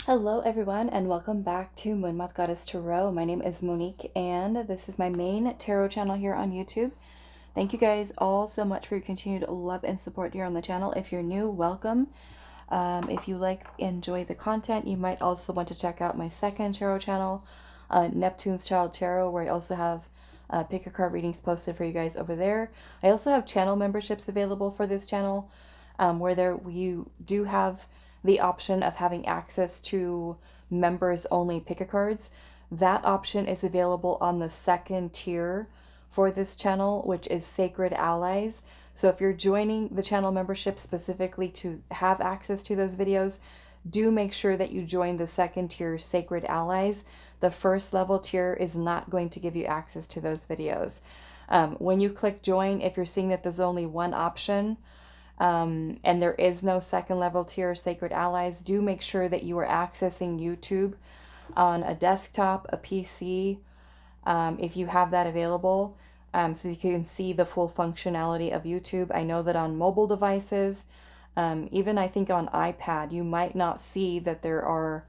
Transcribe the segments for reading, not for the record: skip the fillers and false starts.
Hello everyone and welcome back to Moonmothgoddess Tarot. My name is Monique and this is my main tarot channel here on YouTube. Thank you guys all so much for your continued love and support here on the channel. If you're new, welcome. If you enjoy the content, you might also want to check out my second tarot channel, Neptune's Child Tarot, where I also have pick your card readings posted for you guys over there. I also have channel memberships available for this channel, where you do have the option of having access to members only pick a cards. That option is available on the second tier for this channel, which is Sacred Allies. So if you're joining the channel membership specifically to have access to those videos, do make sure that you join the second tier Sacred Allies. The first level tier is not going to give you access to those videos. When you click join, if you're seeing that there's only one option, and there is no second level tier Sacred Allies, do make sure that you are accessing YouTube on a desktop, a PC, if you have that available, so you can see the full functionality of YouTube. I know that on mobile devices, even I think on iPad, you might not see that there are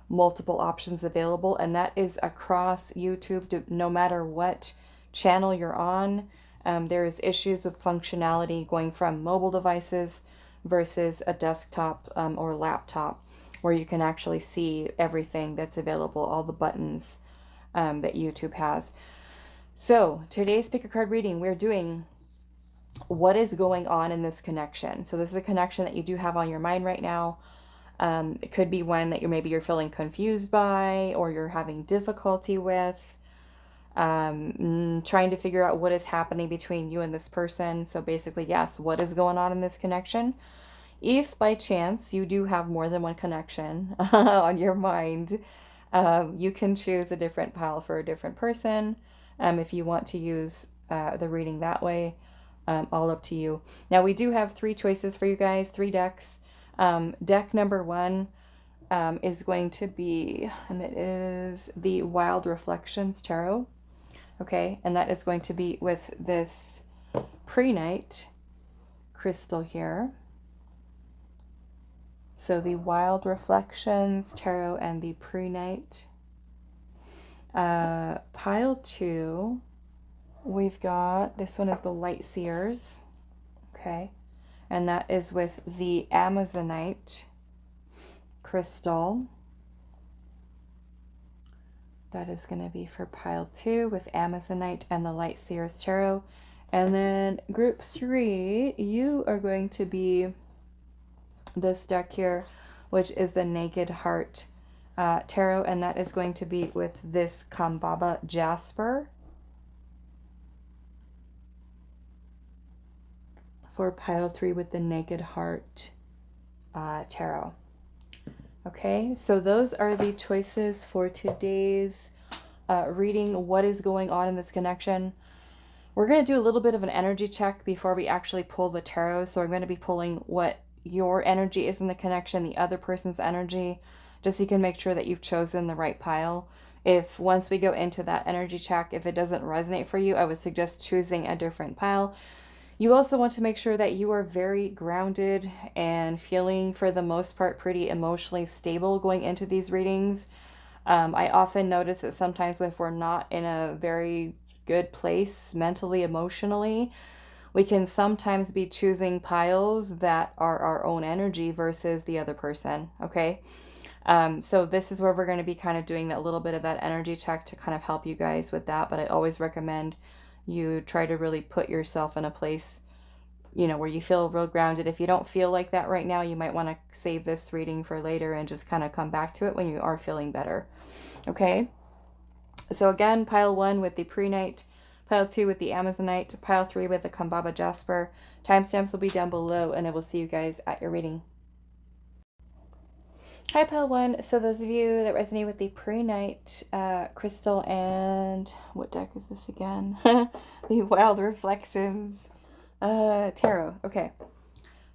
multiple options available, and that is across YouTube, no matter what channel you're on. There's issues with functionality going from mobile devices versus a desktop or laptop, where you can actually see everything that's available, all the buttons that YouTube has. So today's pick a card reading, we're doing what is going on in this connection. So this is a connection that you do have on your mind right now. It could be one that you're feeling confused by, or you're having difficulty with. Trying to figure out what is happening between you and this person. So basically, yes, what is going on in this connection? If by chance you do have more than one connection on your mind, you can choose a different pile for a different person. If you want to use the reading that way, all up to you. Now we do have 3 choices for you guys, 3 decks. Deck number 1 is going to be, and it is the Wild Reflections Tarot. Okay, and that is going to be with this Prehnite crystal here. So the Wild Reflections Tarot and the Prehnite. Pile 2, we've got, this one is the Light Seers. Okay, and that is with the Amazonite crystal. That is going to be for pile 2 with Amazonite and the Light Seers Tarot. And then group 3, you are going to be this deck here, which is the Naked Heart Tarot. And that is going to be with this Kambaba Jasper for pile 3 with the Naked Heart Tarot. Okay, so those are the choices for today's reading. What is going on in this connection? We're going to do a little bit of an energy check before we actually pull the tarot. So I'm going to be pulling what your energy is in the connection, the other person's energy, just so you can make sure that you've chosen the right pile. If once we go into that energy check, if it doesn't resonate for you, I would suggest choosing a different pile. You also want to make sure that you are very grounded and feeling, for the most part, pretty emotionally stable going into these readings. I often notice that sometimes if we're not in a very good place mentally, emotionally, we can sometimes be choosing piles that are our own energy versus the other person, okay? So this is where we're going to be kind of doing that little bit of that energy check to kind of help you guys with that. But I always recommend you try to really put yourself in a place, you know, where you feel real grounded. If you don't feel like that right now, you might want to save this reading for later and just kind of come back to it when you are feeling better. Okay, so again, pile 1 with the Prehnite, pile 2 with the Amazonite, pile 3 with the Kambaba Jasper. Timestamps will be down below, and I will see you guys at your reading. Hi, pile 1. So those of you that resonate with the Prehnite crystal, and what deck is this again? The Wild Reflections Tarot. Okay.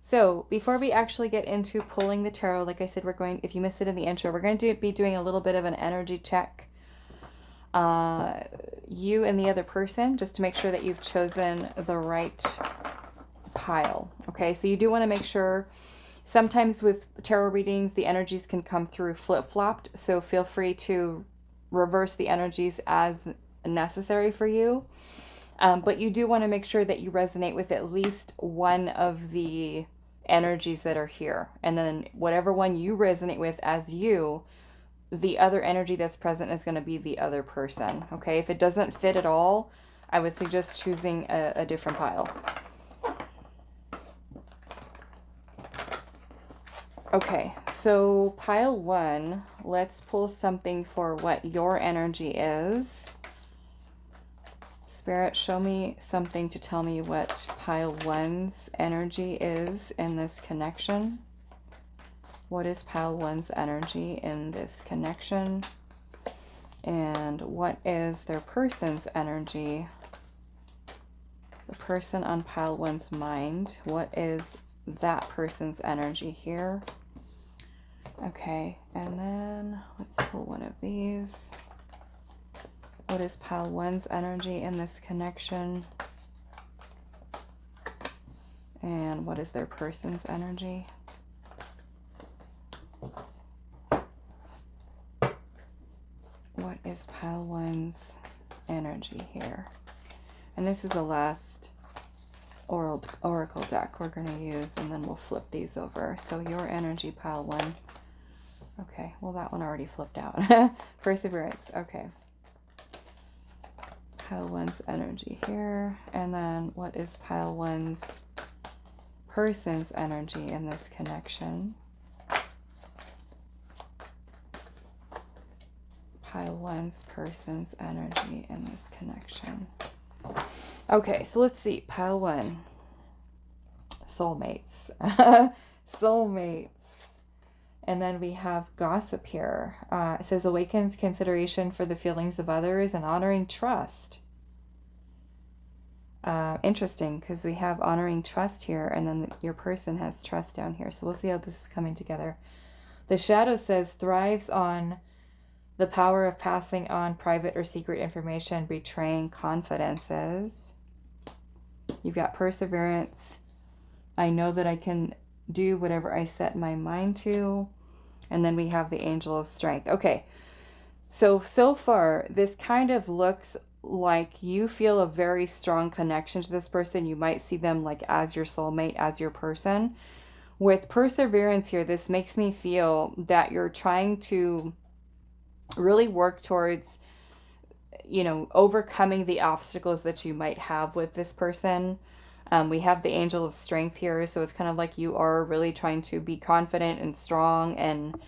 So before we actually get into pulling the tarot, like I said, we're going, if you missed it in the intro, we're going to be doing a little bit of an energy check. You and the other person, just to make sure that you've chosen the right pile. Okay. So you do want to make sure Sometimes with tarot readings, the energies can come through flip-flopped, so feel free to reverse the energies as necessary for you. But you do want to make sure that you resonate with at least one of the energies that are here. And then whatever one you resonate with as you, the other energy that's present is going to be the other person. Okay, if it doesn't fit at all, I would suggest choosing a different pile. Okay, so pile 1, let's pull something for what your energy is. Spirit, show me something to tell me what pile 1's energy is in this connection. What is pile 1's energy in this connection? And what is their person's energy? The person on pile 1's mind. What is that person's energy here? Okay, and then let's pull one of these. What is pile 1's energy in this connection? And what is their person's energy? What is pile 1's energy here? And this is the last oracle deck we're going to use, and then we'll flip these over. So your energy, pile 1. Okay, well that one already flipped out. Perseverance, okay. Pile 1's energy here. And then what is pile 1's person's energy in this connection? Pile 1's person's energy in this connection. Okay, so let's see. Pile 1. Soulmates. Soulmates. And then we have gossip here. It says awakens consideration for the feelings of others and honoring trust. Interesting, because we have honoring trust here, and then your person has trust down here. So we'll see how this is coming together. The shadow says thrives on the power of passing on private or secret information, betraying confidences. You've got perseverance. I know that I can do whatever I set my mind to. And then we have the angel of strength. Okay, so far this kind of looks like you feel a very strong connection to this person. You might see them like as your soulmate, as your person. With perseverance here, this makes me feel that you're trying to really work towards, you know, overcoming the obstacles that you might have with this person. We have the angel of strength here, so it's kind of like you are really trying to be confident and strong and,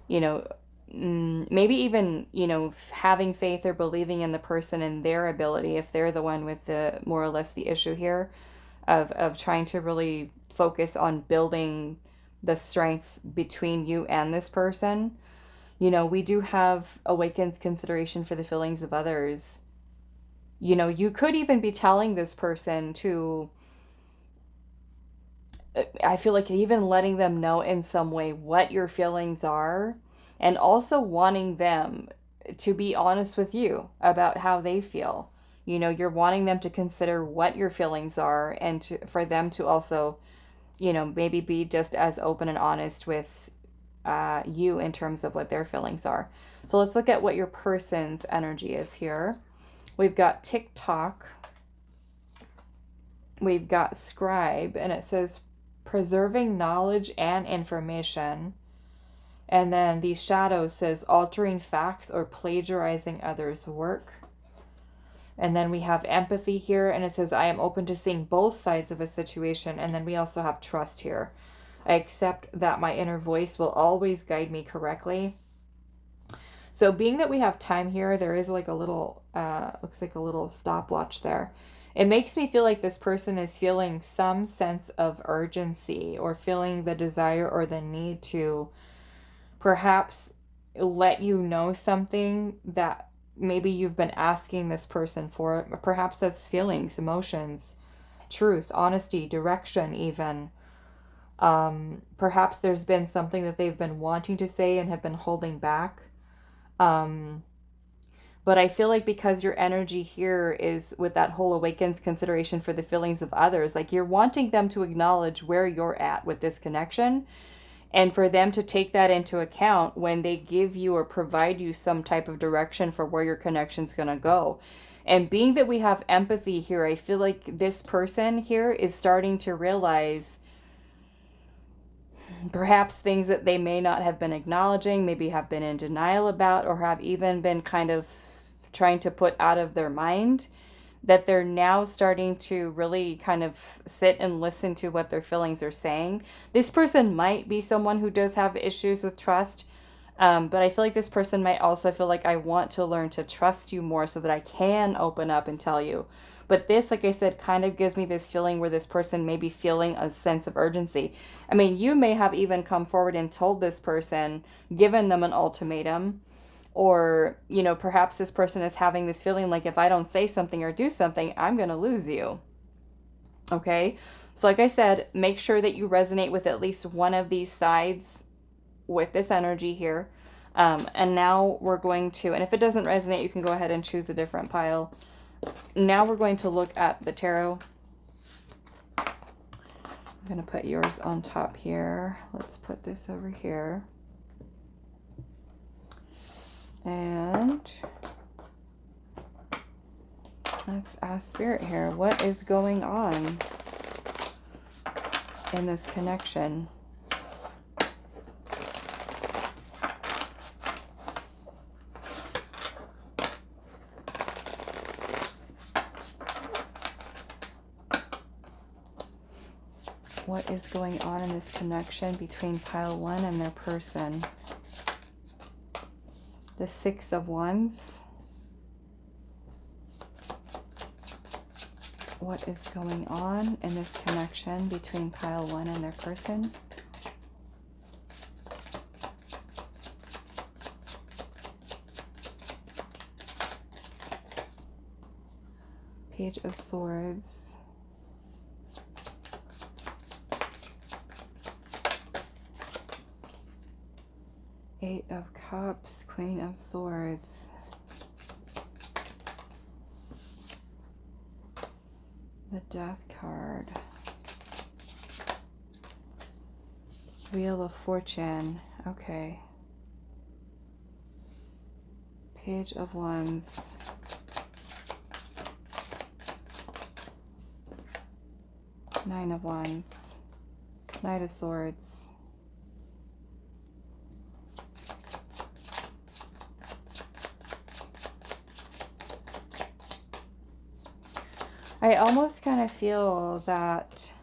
you know, maybe even, you know, having faith or believing in the person and their ability, if they're the one with the more or less the issue here of trying to really focus on building the strength between you and this person. You know, we do have awakens consideration for the feelings of others. You know, you could even be telling this person to, I feel like even letting them know in some way what your feelings are, and also wanting them to be honest with you about how they feel. You know, you're wanting them to consider what your feelings are, and for them to also, you know, maybe be just as open and honest with you in terms of what their feelings are. So let's look at what your person's energy is here. We've got TikTok. We've got scribe, and it says preserving knowledge and information. And then the shadow says altering facts or plagiarizing others' work. And then we have empathy here, and it says I am open to seeing both sides of a situation. And then we also have trust here. I accept that my inner voice will always guide me correctly. So being that we have time here, there is like a little, looks like a little stopwatch there. It makes me feel like this person is feeling some sense of urgency, or feeling the desire or the need to perhaps let you know something that maybe you've been asking this person for. Perhaps that's feelings, emotions, truth, honesty, direction even. Perhaps there's been something that they've been wanting to say and have been holding back. But I feel like because your energy here is with that whole awakens consideration for the feelings of others, like you're wanting them to acknowledge where you're at with this connection, and for them to take that into account when they give you or provide you some type of direction for where your connection's going to go. And being that we have empathy here, I feel like this person here is starting to realize perhaps things that they may not have been acknowledging, maybe have been in denial about, or have even been kind of trying to put out of their mind, that they're now starting to really kind of sit and listen to what their feelings are saying. This person might be someone who does have issues with trust, but I feel like this person might also feel like, I want to learn to trust you more so that I can open up and tell you. But this, like I said, kind of gives me this feeling where this person may be feeling a sense of urgency. I mean, you may have even come forward and told this person, given them an ultimatum, or, you know, perhaps this person is having this feeling like, if I don't say something or do something, I'm going to lose you. Okay? So like I said, make sure that you resonate with at least one of these sides with this energy here. And now we're going to, and if it doesn't resonate, you can go ahead and choose a different pile. Now we're going to look at the tarot. I'm going to put yours on top here. Let's put this over here. And let's ask Spirit here, what is going on in this connection? What is going on in this connection between pile 1 and their person? The 6 of Wands. What is going on in this connection between pile 1 and their person? Page of Swords. Eight of Cups, Queen of Swords. The Death card. Wheel of Fortune. Okay. Page of Wands. Nine of Wands. Knight of Swords. I almost kind of feel that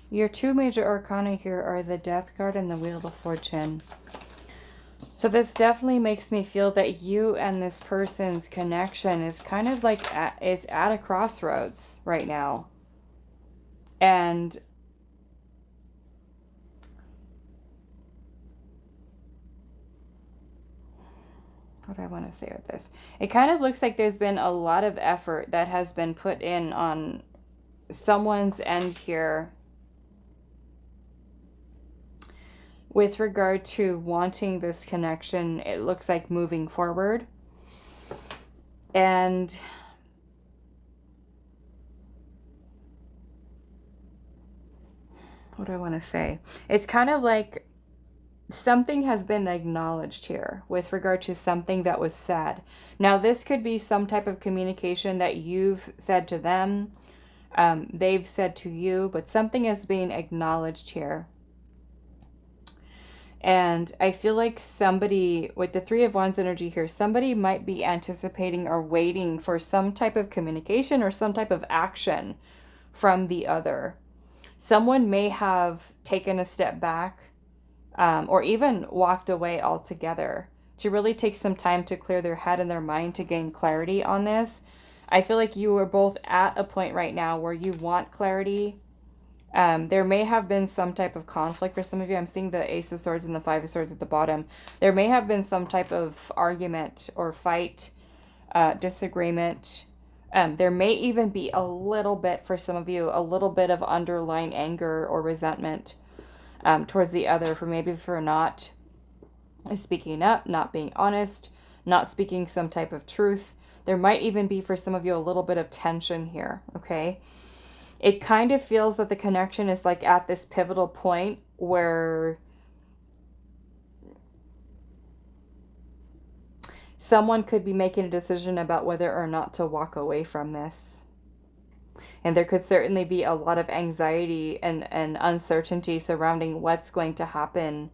your two major arcana here are the Death card and the Wheel of Fortune. So this definitely makes me feel that you and this person's connection is kind of like it's at a crossroads right now. And what do I want to say with this? It kind of looks like there's been a lot of effort that has been put in on someone's end here with regard to wanting this connection. It looks like moving forward. And what do I want to say? It's kind of like something has been acknowledged here with regard to something that was said. Now, this could be some type of communication that you've said to them, they've said to you, but something is being acknowledged here. And I feel like somebody, with the Three of Wands energy here, somebody might be anticipating or waiting for some type of communication or some type of action from the other. Someone may have taken a step back, or even walked away altogether to really take some time to clear their head and their mind to gain clarity on this. I feel like you are both at a point right now where you want clarity. There may have been some type of conflict for some of you. I'm seeing the Ace of Swords and the Five of Swords at the bottom. There may have been some type of argument or fight, disagreement. There may even be a little bit, for some of you, a little bit of underlying anger or resentment towards the other, for not speaking up, not being honest, not speaking some type of truth. There might even be, for some of you, a little bit of tension here, okay? It kind of feels that the connection is like at this pivotal point where someone could be making a decision about whether or not to walk away from this. And there could certainly be a lot of anxiety and uncertainty surrounding what's going to happen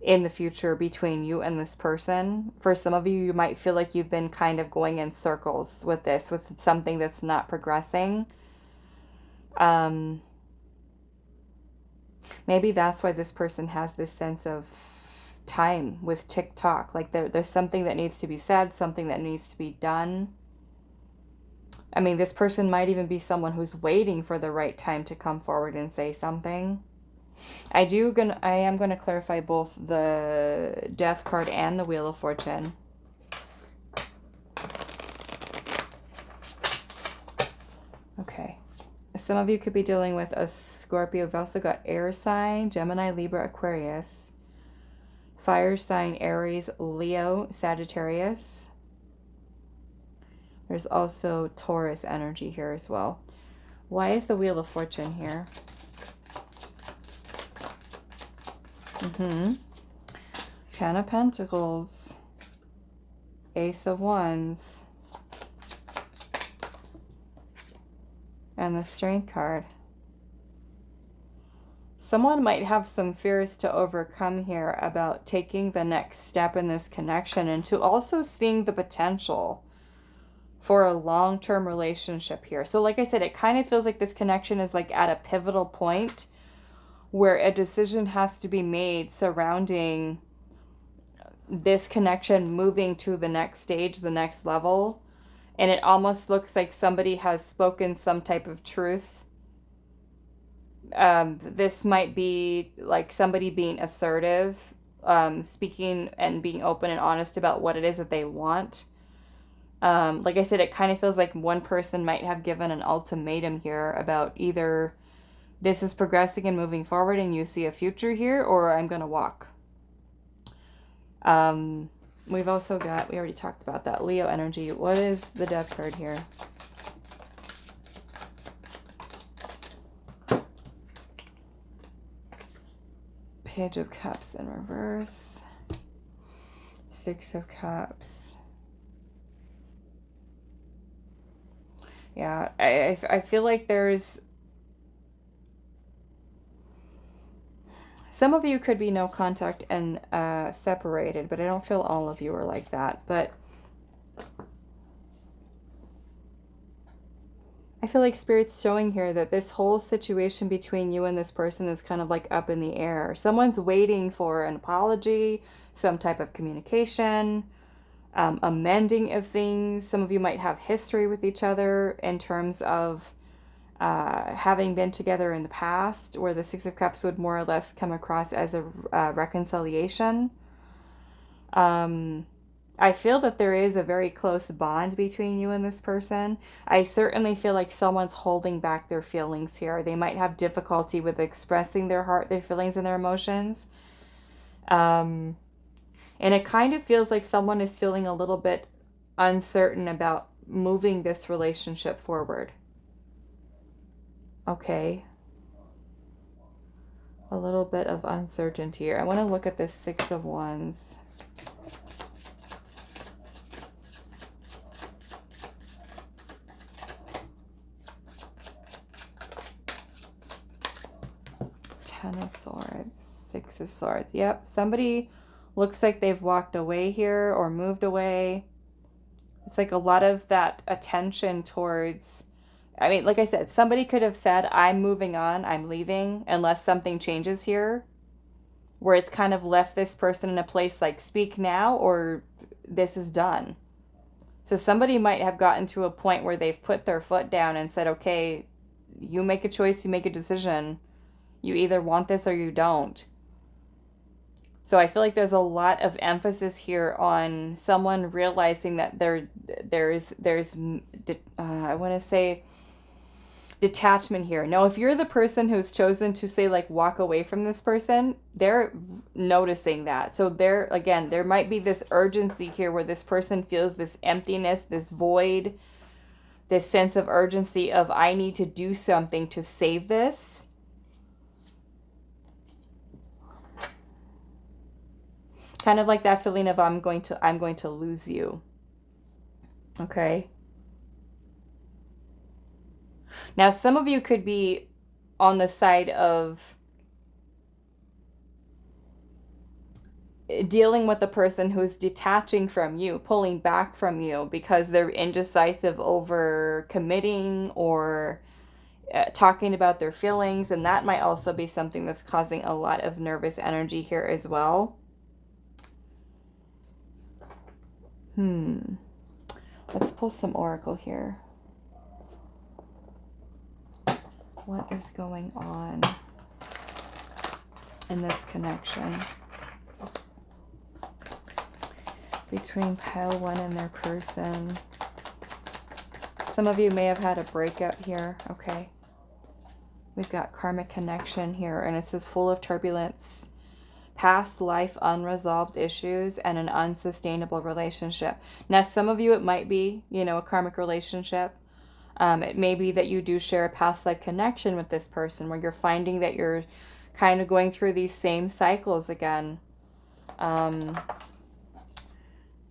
in the future between you and this person. For some of you, you might feel like you've been kind of going in circles with this, with something that's not progressing. Maybe that's why this person has this sense of time with TikTok. Like there's something that needs to be said, something that needs to be done. I mean, this person might even be someone who's waiting for the right time to come forward and say something. I am gonna clarify both the Death card and the Wheel of Fortune. Okay. Some of you could be dealing with a Scorpio. We've also got air sign, Gemini, Libra, Aquarius. Fire sign, Aries, Leo, Sagittarius. There's also Taurus energy here as well. Why is the Wheel of Fortune here? Ten of Pentacles. Ace of Wands. And the Strength card. Someone might have some fears to overcome here about taking the next step in this connection, and to also seeing the potential for a long-term relationship here. So like I said, it kind of feels like this connection is like at a pivotal point where a decision has to be made surrounding this connection moving to the next stage, the next level. And it almost looks like somebody has spoken some type of truth. This might be like somebody being assertive, speaking and being open and honest about what it is that they want. Like I said, it kind of feels like one person might have given an ultimatum here about either this is progressing and moving forward and you see a future here, or I'm going to walk. We've also got, we already talked about that, Leo energy. What is the Death card here? Page of Cups in reverse. Six of Cups. Yeah, I feel like there's... Some of you could be no contact and separated, but I don't feel all of you are like that. But I feel like Spirit's showing here that this whole situation between you and this person is kind of like up in the air. Someone's waiting for an apology, some type of communication, amending of things. Some of you might have history with each other in terms of having been together in the past, where the Six of Cups would more or less come across as a reconciliation. I feel that there is a very close bond between you and this person. I certainly feel like someone's holding back their feelings here. They might have difficulty with expressing their heart, their feelings, and their emotions. And it kind of feels like someone is feeling a little bit uncertain about moving this relationship forward. Okay. A little bit of uncertainty here. I want to look at this Six of Wands. Ten of Swords, Six of Swords. Yep, somebody looks like they've walked away here or moved away. It's like a lot of that attention towards... I mean, like I said, somebody could have said, I'm moving on, I'm leaving, unless something changes here, where it's kind of left this person in a place like, speak now or this is done. So somebody might have gotten to a point where they've put their foot down and said, okay, you make a choice, you make a decision. You either want this or you don't. So I feel like there's a lot of emphasis here on someone realizing that there's I want to say, detachment here. Now, if you're the person who's chosen to say like walk away from this person, they're noticing that. So there, again, there might be this urgency here where this person feels this emptiness, this void, this sense of urgency of I need to do something to save this. Kind of like that feeling of I'm going to lose you. Okay. Now, some of you could be on the side of dealing with the person who's detaching from you, pulling back from you because they're indecisive over committing or talking about their feelings. And that might also be something that's causing a lot of nervous energy here as well. Let's pull some oracle here. What is going on in this connection between pile one and their person? Some of you may have had a breakup here. Okay. We've got karmic connection here, and it says full of turbulence, past life unresolved issues, and an unsustainable relationship. Now, some of you, it might be, you know, a karmic relationship. It may be that you do share a past life connection with this person where you're finding that you're kind of going through these same cycles again.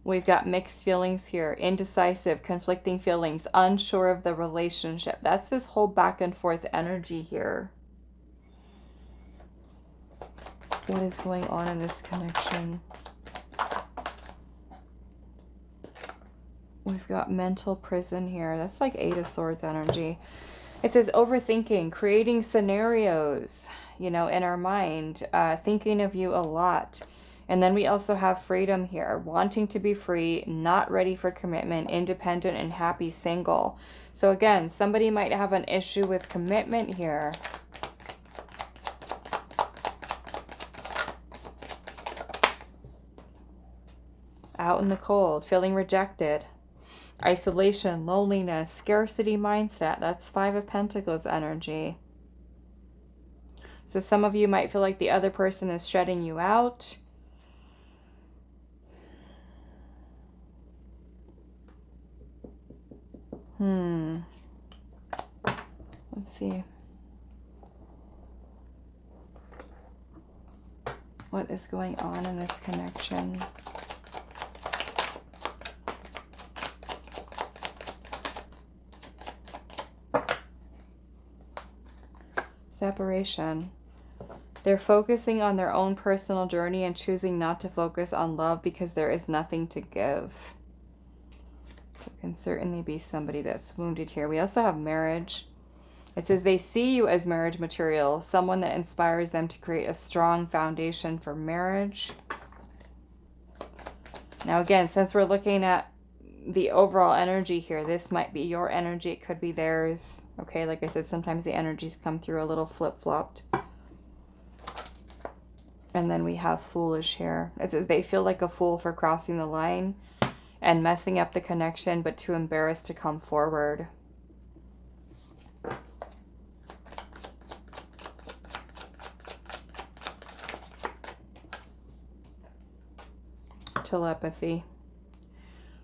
We've got mixed feelings here, indecisive, conflicting feelings, unsure of the relationship. That's this whole back and forth energy here. What is going on in this connection? We've got mental prison here. That's like 8 of Swords energy. It says overthinking, creating scenarios, you know, in our mind, thinking of you a lot. And then we also have freedom here, wanting to be free, not ready for commitment, independent and happy single. So again, somebody might have an issue with commitment here. Out in the cold, feeling rejected. Isolation, loneliness, scarcity mindset. That's 5 of Pentacles energy. So some of you might feel like the other person is shutting you out. Let's see. What is going on in this connection? Separation. They're focusing on their own personal journey and choosing not to focus on love because there is nothing to give. So it can certainly be somebody that's wounded here. We also have marriage. It says they see you as marriage material, someone that inspires them to create a strong foundation for marriage. Now again, since we're looking at the overall energy here, this might be your energy, it could be theirs. Okay, like I said, sometimes the energies come through a little flip-flopped. And then we have foolish here. It says they feel like a fool for crossing the line and messing up the connection, but too embarrassed to come forward. Telepathy.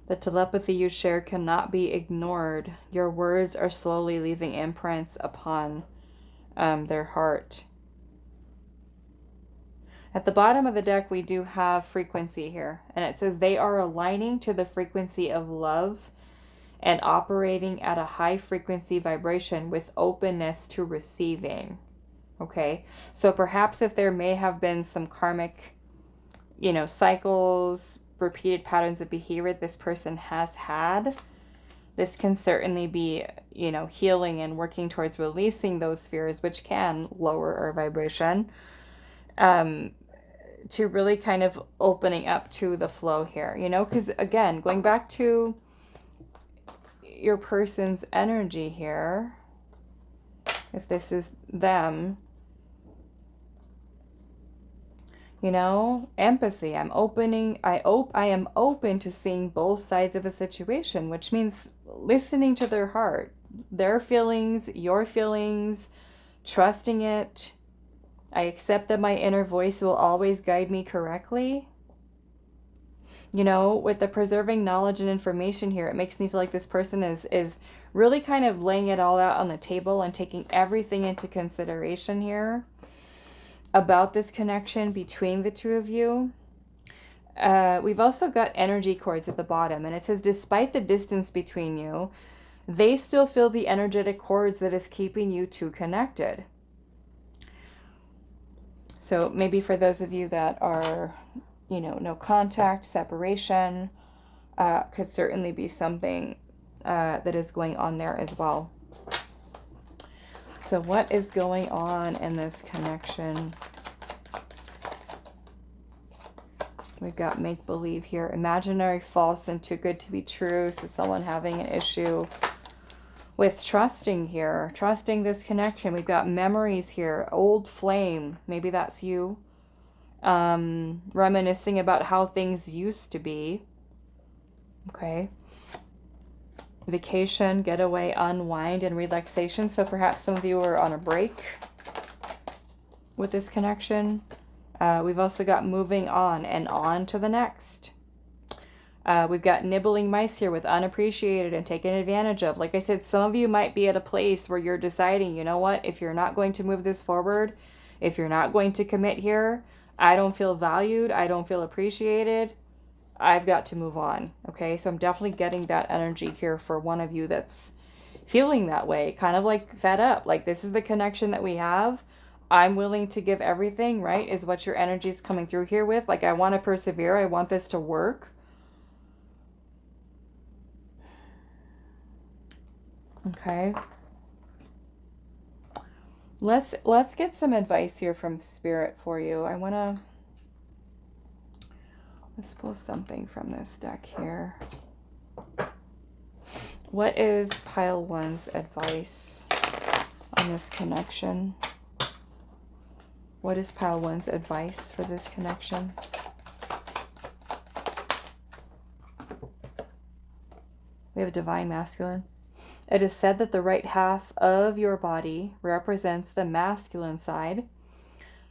The telepathy you share cannot be ignored. Your words are slowly leaving imprints upon their heart. At the bottom of the deck, we do have frequency here. And it says they are aligning to the frequency of love and operating at a high frequency vibration with openness to receiving. Okay, so perhaps if there may have been some karmic, you know, cycles, repeated patterns of behavior this person has had, this can certainly be, you know, healing and working towards releasing those fears, which can lower our vibration, to really kind of opening up to the flow here, you know, because again, going back to your person's energy here, if this is them, you know, empathy. I am open to seeing both sides of a situation, which means listening to their heart, their feelings, your feelings, trusting it. I accept that my inner voice will always guide me correctly. You know, with the preserving knowledge and information here, it makes me feel like this person is really kind of laying it all out on the table and taking everything into consideration here about this connection between the two of you. We've also got energy cords at the bottom, and it says, despite the distance between you, they still feel the energetic cords that is keeping you two connected. So maybe for those of you that are, you know, no contact, separation, could certainly be something that is going on there as well. So what is going on in this connection? We've got make-believe here. Imaginary, false, and too good to be true. So someone having an issue with trusting here. Trusting this connection. We've got memories here. Old flame. Maybe that's you. Reminiscing about how things used to be. Okay. Vacation, getaway, unwind, and relaxation. So perhaps some of you are on a break with this connection. We've also got moving on and on to the next. We've got nibbling mice here with unappreciated and taken advantage of. Like I said, some of you might be at a place where you're deciding, you know what, if you're not going to move this forward, if you're not going to commit here, I don't feel valued, I don't feel appreciated, I've got to move on. Okay, so I'm definitely getting that energy here for one of you that's feeling that way, kind of like fed up. Like, this is the connection that we have. I'm willing to give everything, right, is what your energy is coming through here with. Like, I want to persevere. I want this to work. Okay. Let's get some advice here from Spirit for you. Let's pull something from this deck here. What is pile one's advice on this connection? What is pile one's advice for this connection? We have divine masculine. It is said that the right half of your body represents the masculine side.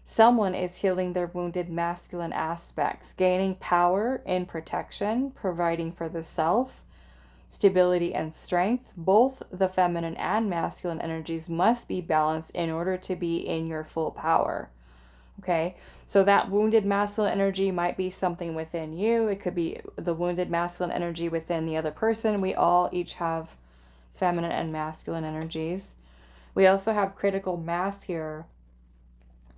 Someone is healing their wounded masculine aspects, gaining power in protection, providing for the self, stability and strength. Both the feminine and masculine energies must be balanced in order to be in your full power. Okay, so that wounded masculine energy might be something within you. It could be the wounded masculine energy within the other person. We all each have feminine and masculine energies. We also have critical mass here.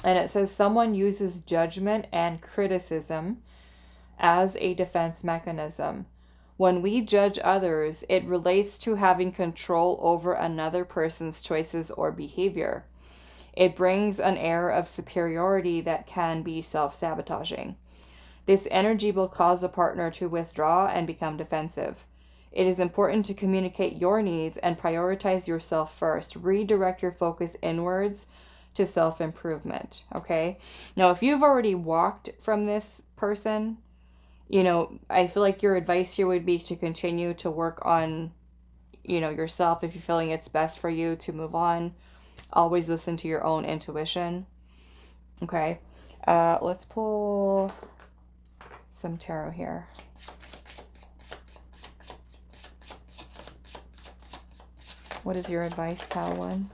And it says someone uses judgment and criticism as a defense mechanism. When we judge others, it relates to having control over another person's choices or behavior. It brings an air of superiority that can be self-sabotaging. This energy will cause a partner to withdraw and become defensive. It is important to communicate your needs and prioritize yourself first. Redirect your focus inwards to self-improvement, okay? Now, if you've already walked from this person, you know, I feel like your advice here would be to continue to work on, you know, yourself. If you're feeling it's best for you to move on, always listen to your own intuition, okay? Let's pull some tarot here. What is your advice, pal one?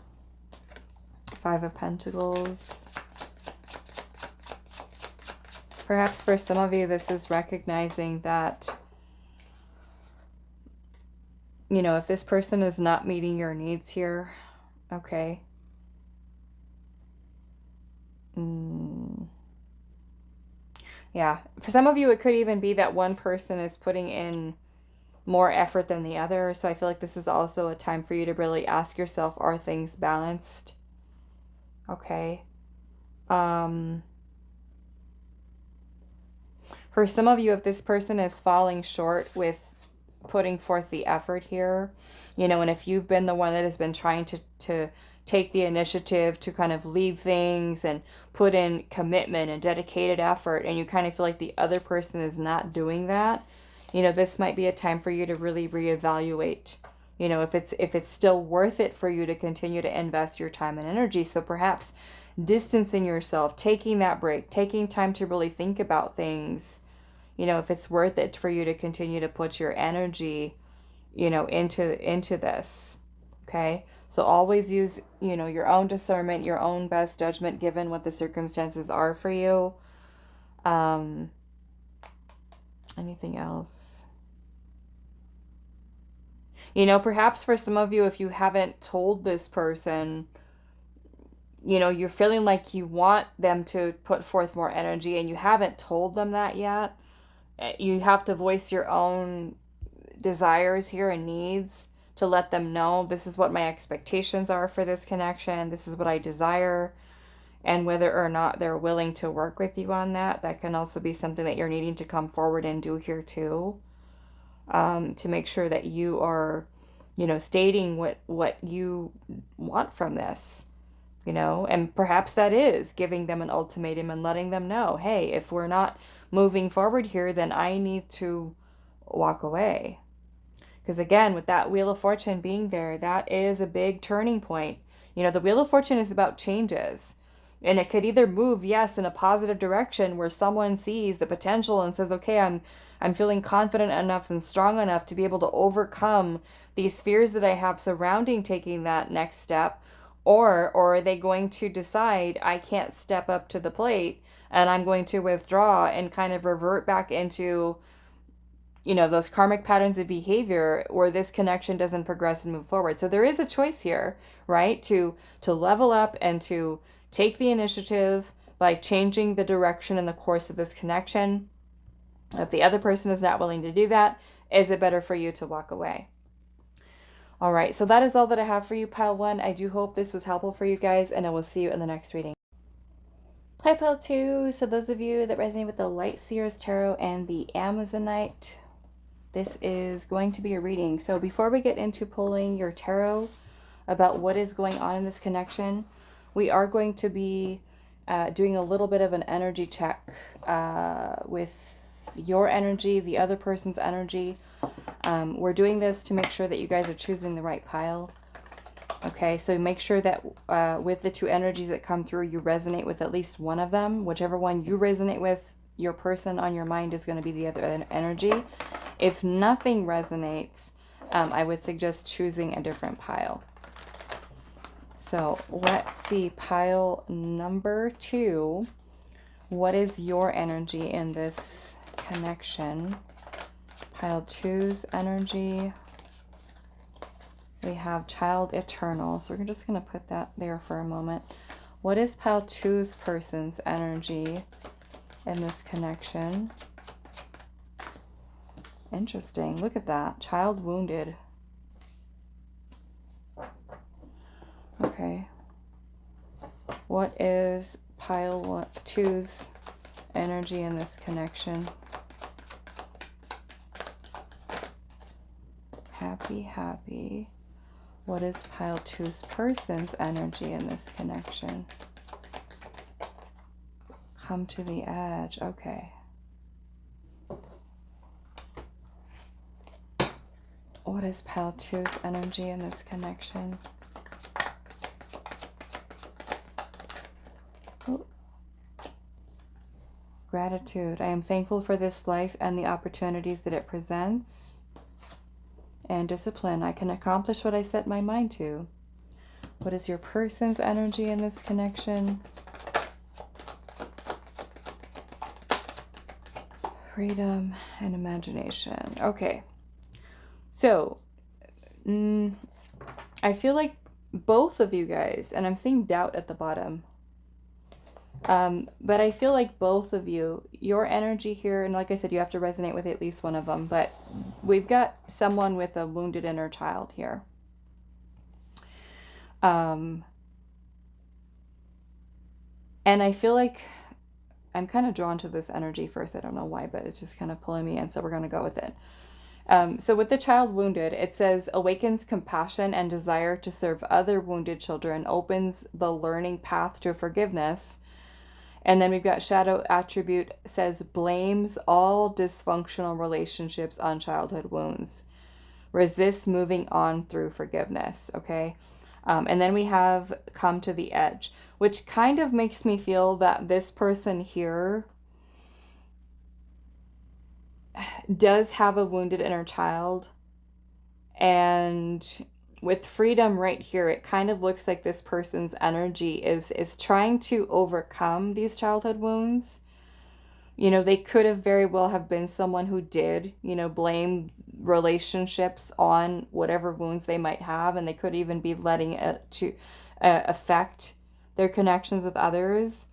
Five of Pentacles. Perhaps for some of you, this is recognizing that, you know, if this person is not meeting your needs here, okay. Yeah, for some of you, it could even be that one person is putting in more effort than the other. So I feel like this is also a time for you to really ask yourself, are things balanced? Okay. For some of you, if this person is falling short with putting forth the effort here, you know, and if you've been the one that has been trying to take the initiative to kind of lead things and put in commitment and dedicated effort, and you kind of feel like the other person is not doing that, you know, this might be a time for you to really reevaluate You know, if it's still worth it for you to continue to invest your time and energy. So perhaps distancing yourself, taking that break, taking time to really think about things, you know, if it's worth it for you to continue to put your energy, you know, into this. Okay? So always use, you know, your own discernment, your own best judgment given what the circumstances are for you. Anything else? You know, perhaps for some of you, if you haven't told this person, you know, you're feeling like you want them to put forth more energy and you haven't told them that yet. You have to voice your own desires here and needs to let them know this is what my expectations are for this connection. This is what I desire. And whether or not they're willing to work with you on that, that can also be something that you're needing to come forward and do here too. To make sure that you are, you know, stating what you want from this, you know, and perhaps that is giving them an ultimatum and letting them know, hey, if we're not moving forward here, then I need to walk away. Because again, with that Wheel of Fortune being there, that is a big turning point. You know, the Wheel of Fortune is about changes. And it could either move, yes, in a positive direction where someone sees the potential and says, okay, I'm feeling confident enough and strong enough to be able to overcome these fears that I have surrounding taking that next step. Or are they going to decide I can't step up to the plate and I'm going to withdraw and kind of revert back into, you know, those karmic patterns of behavior where this connection doesn't progress and move forward. So there is a choice here, right? To level up and to take the initiative by changing the direction and the course of this connection. If the other person is not willing to do that, is it better for you to walk away? All right, so that is all that I have for you, Pile 1. I do hope this was helpful for you guys, and I will see you in the next reading. Hi, Pile 2. So those of you that resonate with the Light Seers Tarot and the Amazonite, this is going to be a reading. So before we get into pulling your tarot about what is going on in this connection, we are going to be doing a little bit of an energy check with your energy, the other person's energy. We're doing this to make sure that you guys are choosing the right pile. Okay, so make sure that with the two energies that come through, you resonate with at least one of them. Whichever one you resonate with, your person on your mind is going to be the other energy. If nothing resonates, I would suggest choosing a different pile. So let's see, pile number 2. What is your energy in this connection? Pile 2's energy. We have Child Eternal. So we're just going to put that there for a moment. What is pile 2's person's energy in this connection? Interesting. Look at that. Child wounded. Okay. What is pile 2's energy in this connection? Happy. What is pile 2's person's energy in this connection? Come to the edge. Okay. What is pile 2's energy in this connection? Oh. Gratitude. I am thankful for this life and the opportunities that it presents. And discipline. I can accomplish what I set my mind to. What is your person's energy in this connection? Freedom and imagination. Okay. So, I feel like both of you guys, and I'm seeing doubt at the bottom, but I feel like both of you, your energy here, and like I said, you have to resonate with at least one of them, but we've got someone with a wounded inner child here. And I feel like I'm kind of drawn to this energy first. I don't know why, but it's just kind of pulling me in, so we're going to go with it. So with the child wounded, it says, awakens compassion and desire to serve other wounded children, opens the learning path to forgiveness. And then we've got shadow attribute, says, blames all dysfunctional relationships on childhood wounds. Resist moving on through forgiveness, okay? And then we have come to the edge, which kind of makes me feel that this person here does have a wounded inner child. And with freedom right here, it kind of looks like this person's energy is trying to overcome these childhood wounds. You know, they could have very well have been someone who did, you know, blame relationships on whatever wounds they might have, and they could even be letting it to affect their connections with others.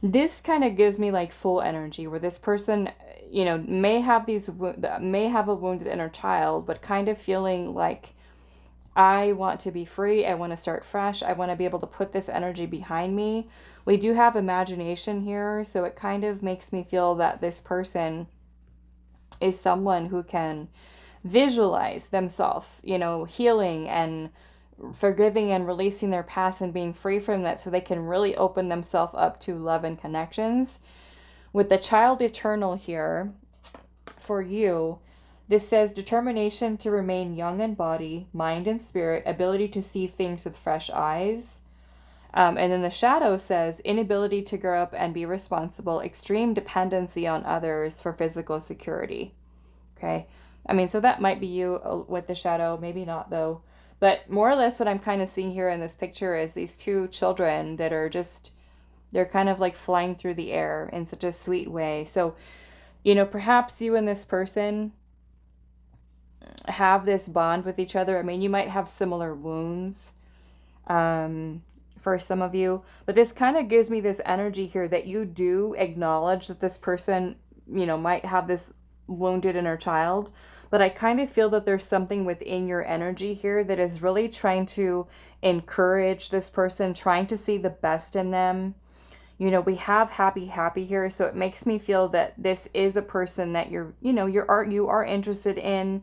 This kind of gives me like full energy, where this person, you know, may have a wounded inner child, but kind of feeling like, I want to be free. I want to start fresh. I want to be able to put this energy behind me. We do have imagination here, so it kind of makes me feel that this person is someone who can visualize themselves, you know, healing and forgiving and releasing their past and being free from that, so they can really open themselves up to love and connections. With the child eternal here for you, this says determination to remain young in body, mind, and spirit, ability to see things with fresh eyes. And then the shadow says inability to grow up and be responsible, extreme dependency on others for physical security. Okay. I mean, so that might be you with the shadow, maybe not though. But more or less what I'm kind of seeing here in this picture is these two children that are just, they're kind of like flying through the air in such a sweet way. So, you know, perhaps you and this person have this bond with each other. I mean, you might have similar wounds for some of you, but this kind of gives me this energy here that you do acknowledge that this person, you know, might have this wounded inner child, but I kind of feel that there's something within your energy here that is really trying to encourage this person, trying to see the best in them. You know, we have happy here, so it makes me feel that this is a person that you're, you know, you are interested in,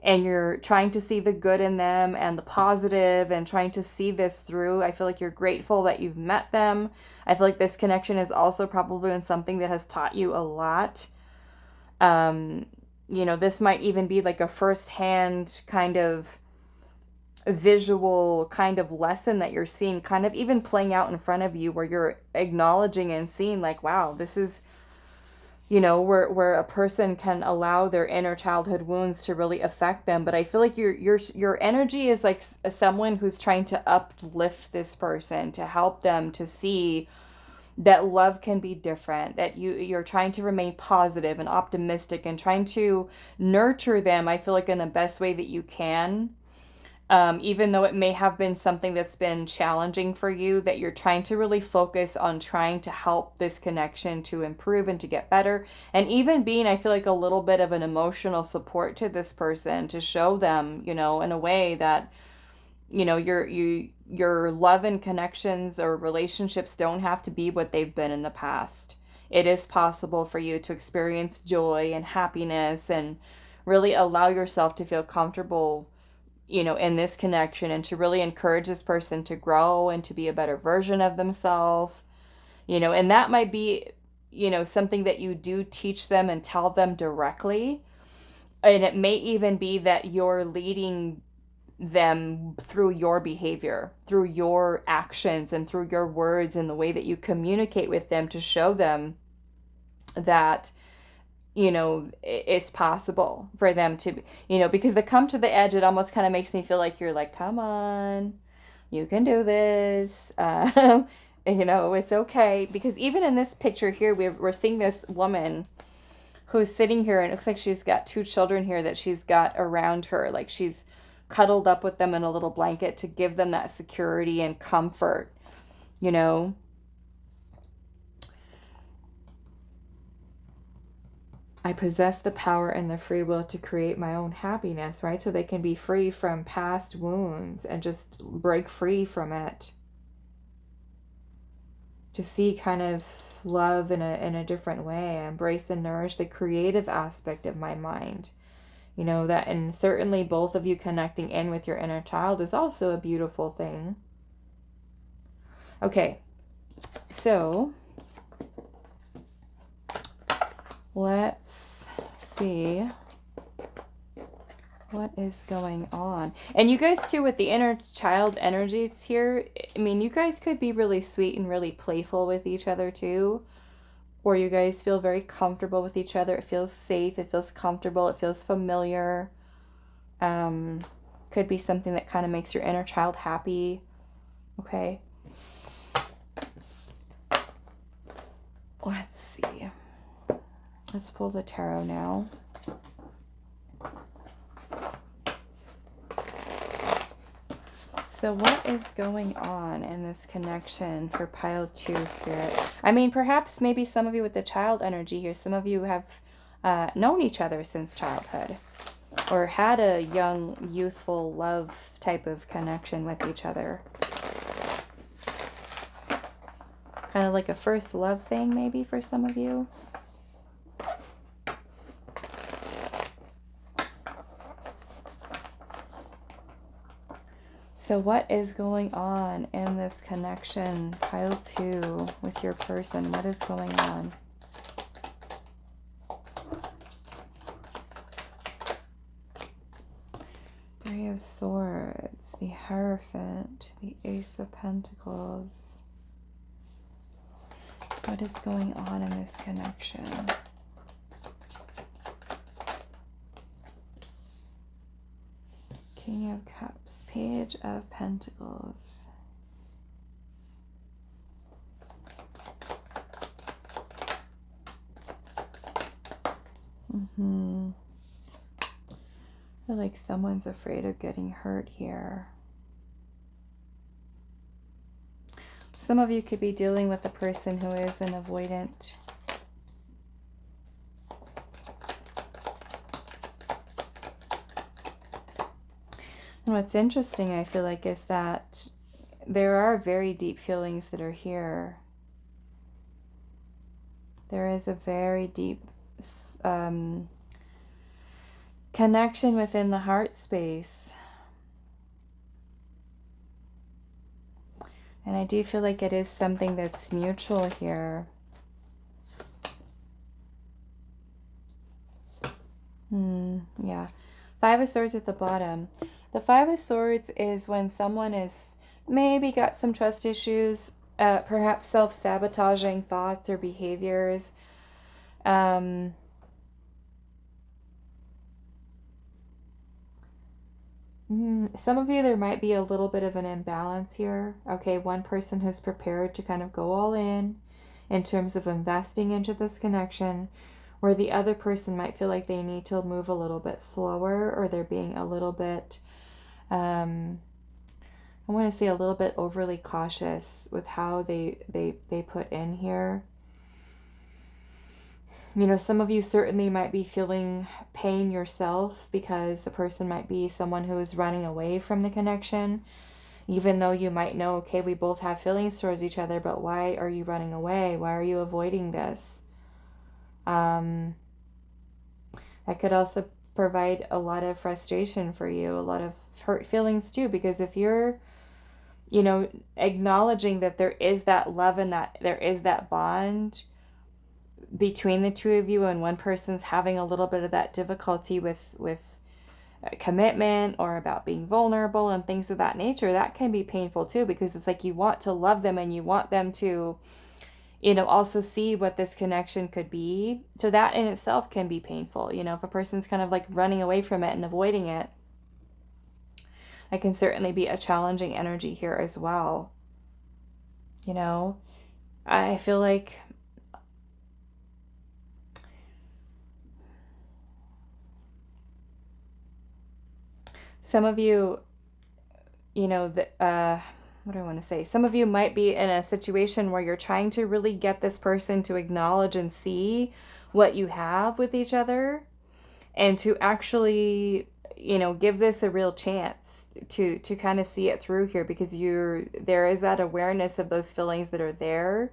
and you're trying to see the good in them and the positive and trying to see this through. I feel like you're grateful that you've met them. I feel like this connection is also probably been something that has taught you a lot. You know, this might even be like a firsthand kind of visual kind of lesson that you're seeing kind of even playing out in front of you, where you're acknowledging and seeing like, wow, this is, you know, where a person can allow their inner childhood wounds to really affect them. But I feel like your energy is like someone who's trying to uplift this person, to help them to see that love can be different, that you're trying to remain positive and optimistic and trying to nurture them, I feel like in the best way that you can. Even though it may have been something that's been challenging for you, that you're trying to really focus on trying to help this connection to improve and to get better. And even being, I feel like, a little bit of an emotional support to this person, to show them, you know, in a way that, you know, your love and connections or relationships don't have to be what they've been in the past. It is possible for you to experience joy and happiness and really allow yourself to feel comfortable, you know, in this connection, and to really encourage this person to grow and to be a better version of themselves, you know. And that might be, you know, something that you do teach them and tell them directly. And it may even be that you're leading them through your behavior, through your actions, and through your words and the way that you communicate with them, to show them that, you know, it's possible for them to, you know, because they come to the edge, it almost kind of makes me feel like you're like, come on, you can do this. You know, it's okay. Because even in this picture here, we're seeing this woman who's sitting here, and it looks like she's got two children here that she's got around her. Like she's cuddled up with them in a little blanket to give them that security and comfort, you know. I possess the power and the free will to create my own happiness, right? So they can be free from past wounds and just break free from it. To see kind of love in a different way, embrace and nourish the creative aspect of my mind. You know, that, and certainly both of you connecting in with your inner child is also a beautiful thing. Okay, so let's see what is going on. And you guys too, with the inner child energies here, I mean, you guys could be really sweet and really playful with each other too. Or you guys feel very comfortable with each other. It feels safe. It feels comfortable. It feels familiar. Could be something that kind of makes your inner child happy. Okay. Let's see. Let's pull the tarot now. So what is going on in this connection for pile 2, Spirit? I mean, perhaps maybe some of you with the child energy here, some of you have known each other since childhood or had a young, youthful love type of connection with each other. Kind of like a first love thing maybe for some of you. So what is going on in this connection, pile 2, with your person? What is going on? Three of Swords, the Hierophant, the Ace of Pentacles. What is going on in this connection? King of Cups, Page of Pentacles. I feel like someone's afraid of getting hurt here. Some of you could be dealing with a person who is an avoidant. And what's interesting, I feel like, is that there are very deep feelings that are here. There is a very deep connection within the heart space. And I do feel like it is something that's mutual here. Yeah. Five of Swords at the bottom. The Five of Swords is when someone is maybe got some trust issues, perhaps self-sabotaging thoughts or behaviors. Some of you, there might be a little bit of an imbalance here. Okay, one person who's prepared to kind of go all in terms of investing into this connection, where the other person might feel like they need to move a little bit slower, or they're being a little bit, I want to say a little bit overly cautious with how they put in here. You know, some of you certainly might be feeling pain yourself because the person might be someone who is running away from the connection, even though you might know, okay, we both have feelings towards each other, but why are you running away? Why are you avoiding this? That could also provide a lot of frustration for you, a lot of hurt feelings too, because if you're, you know, acknowledging that there is that love and that there is that bond between the two of you, and one person's having a little bit of that difficulty with commitment or about being vulnerable and things of that nature, that can be painful too, because it's like you want to love them and you want them to, you know, also see what this connection could be. So that in itself can be painful. You know, if a person's kind of like running away from it and avoiding it, it can certainly be a challenging energy here as well. You know, I feel like some of you, you know, what do I want to say? Some of you might be in a situation where you're trying to really get this person to acknowledge and see what you have with each other, and to actually, you know, give this a real chance to kind of see it through here, because there is that awareness of those feelings that are there.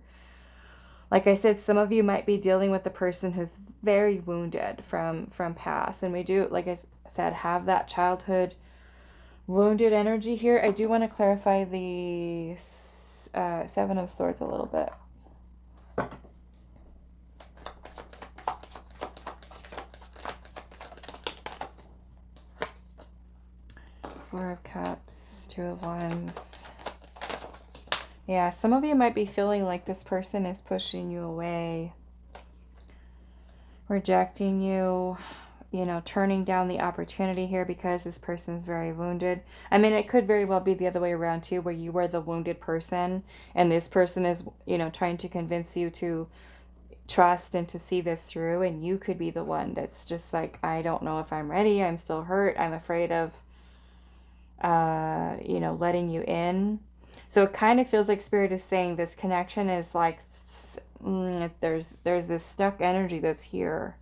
Like I said, some of you might be dealing with a person who's very wounded from past, and we do, like I said, have that childhood wounded energy here. I do want to clarify the Seven of Swords a little bit. Four of Cups, Two of Wands. Yeah, some of you might be feeling like this person is pushing you away, rejecting you, you know, turning down the opportunity here because this person is very wounded. I mean, it could very well be the other way around too, where you are the wounded person and this person is, you know, trying to convince you to trust and to see this through, and you could be the one that's just like, I don't know if I'm ready, I'm still hurt, I'm afraid of you know, letting you in. So it kind of feels like Spirit is saying this connection is like, there's this stuck energy that's here.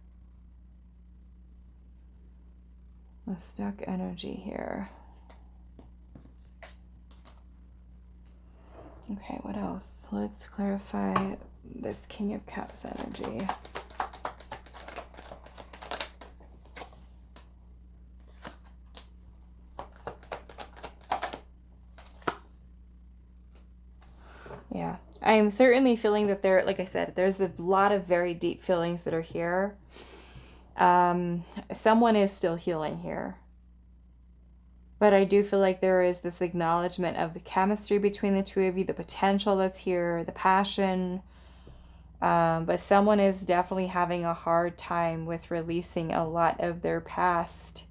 A stuck energy here. Okay, what else? Let's clarify this King of Cups energy. Yeah, I'm certainly feeling that there, like I said, there's a lot of very deep feelings that are here. Someone is still healing here. But I do feel like there is this acknowledgement of the chemistry between the two of you, the potential that's here, the passion. But someone is definitely having a hard time with releasing a lot of their past.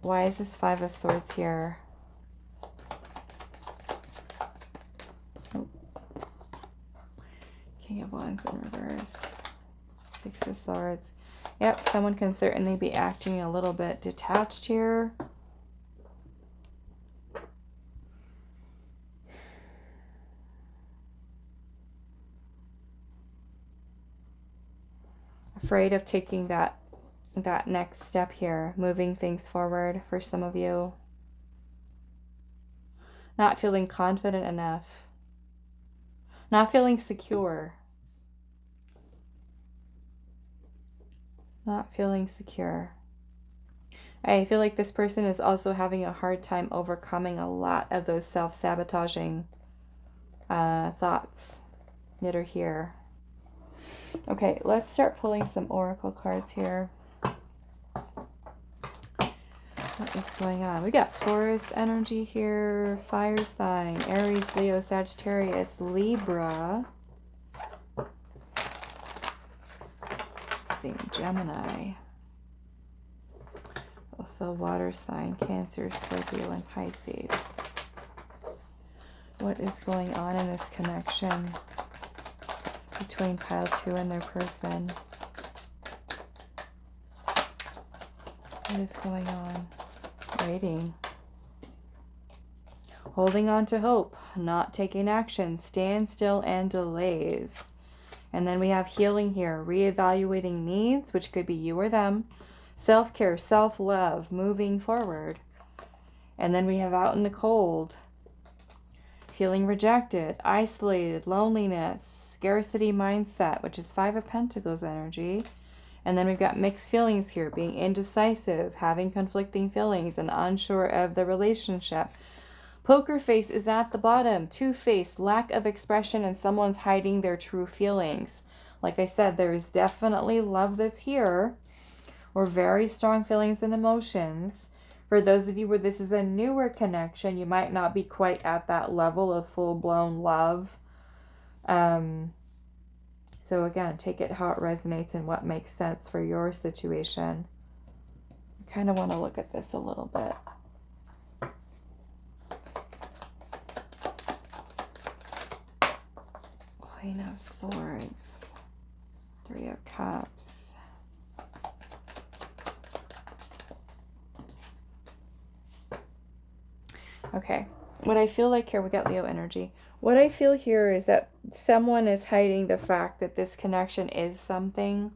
Why is this Five of Swords here? King of Wands in reverse. Six of Swords. Yep, someone can certainly be acting a little bit detached here. Afraid of taking that next step here, moving things forward for some of you. Not feeling confident enough. Not feeling secure. Not feeling secure. I feel like this person is also having a hard time overcoming a lot of those self-sabotaging thoughts that are here. Okay, let's start pulling some oracle cards here. What is going on? We got Taurus energy here, fire sign, Aries, Leo, Sagittarius, Libra. Gemini. Also water sign, Cancer, Scorpio, and Pisces. What is going on in this connection between pile 2 and their person? What is going on? Waiting. Holding on to hope, not taking action, standstill and delays. And then we have healing here, reevaluating needs, which could be you or them, self-care, self-love, moving forward. And then we have out in the cold, feeling rejected, isolated, loneliness, scarcity mindset, which is Five of Pentacles energy. And then we've got mixed feelings here, being indecisive, having conflicting feelings, and unsure of the relationship. Poker face is at the bottom. Two-faced, lack of expression, and someone's hiding their true feelings. Like I said, there is definitely love that's here, or very strong feelings and emotions. For those of you where this is a newer connection, you might not be quite at that level of full-blown love. So again, take it how it resonates and what makes sense for your situation. I kind of want to look at this a little bit. Queen of Swords, Three of Cups. Okay, what I feel like here, we got Leo energy. What I feel here is that someone is hiding the fact that this connection is something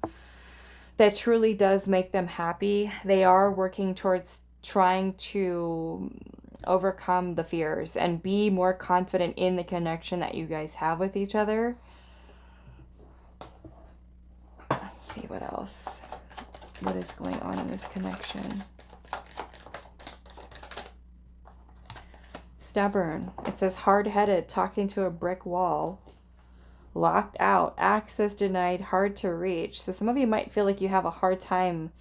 that truly does make them happy. They are working towards trying to overcome the fears and be more confident in the connection that you guys have with each other. Let's see what else. What is going on in this connection? Stubborn. It says hard-headed, talking to a brick wall. Locked out, access denied, hard to reach. So some of you might feel like you have a hard time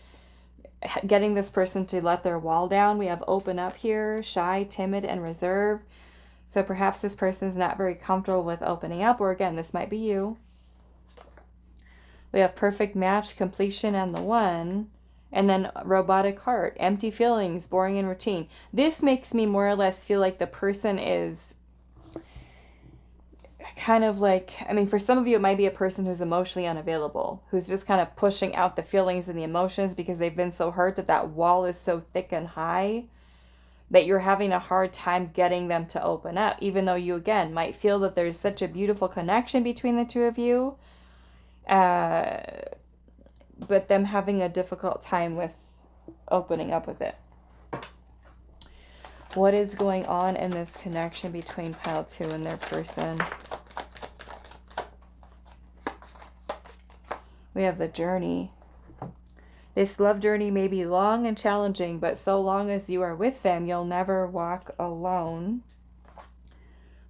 getting this person to let their wall down. We have open up here, shy, timid, and reserved. So perhaps this person is not very comfortable with opening up, or again, this might be you. We have perfect match, completion, and the one. And then robotic heart, empty feelings, boring and routine. This makes me more or less feel like the person is kind of like, I mean, for some of you, it might be a person who's emotionally unavailable, who's just kind of pushing out the feelings and the emotions because they've been so hurt that that wall is so thick and high that you're having a hard time getting them to open up, even though you, again, might feel that there's such a beautiful connection between the two of you, but them having a difficult time with opening up with it. What is going on in this connection between pile 2 and their person? We have the journey. This love journey may be long and challenging, but so long as you are with them, you'll never walk alone.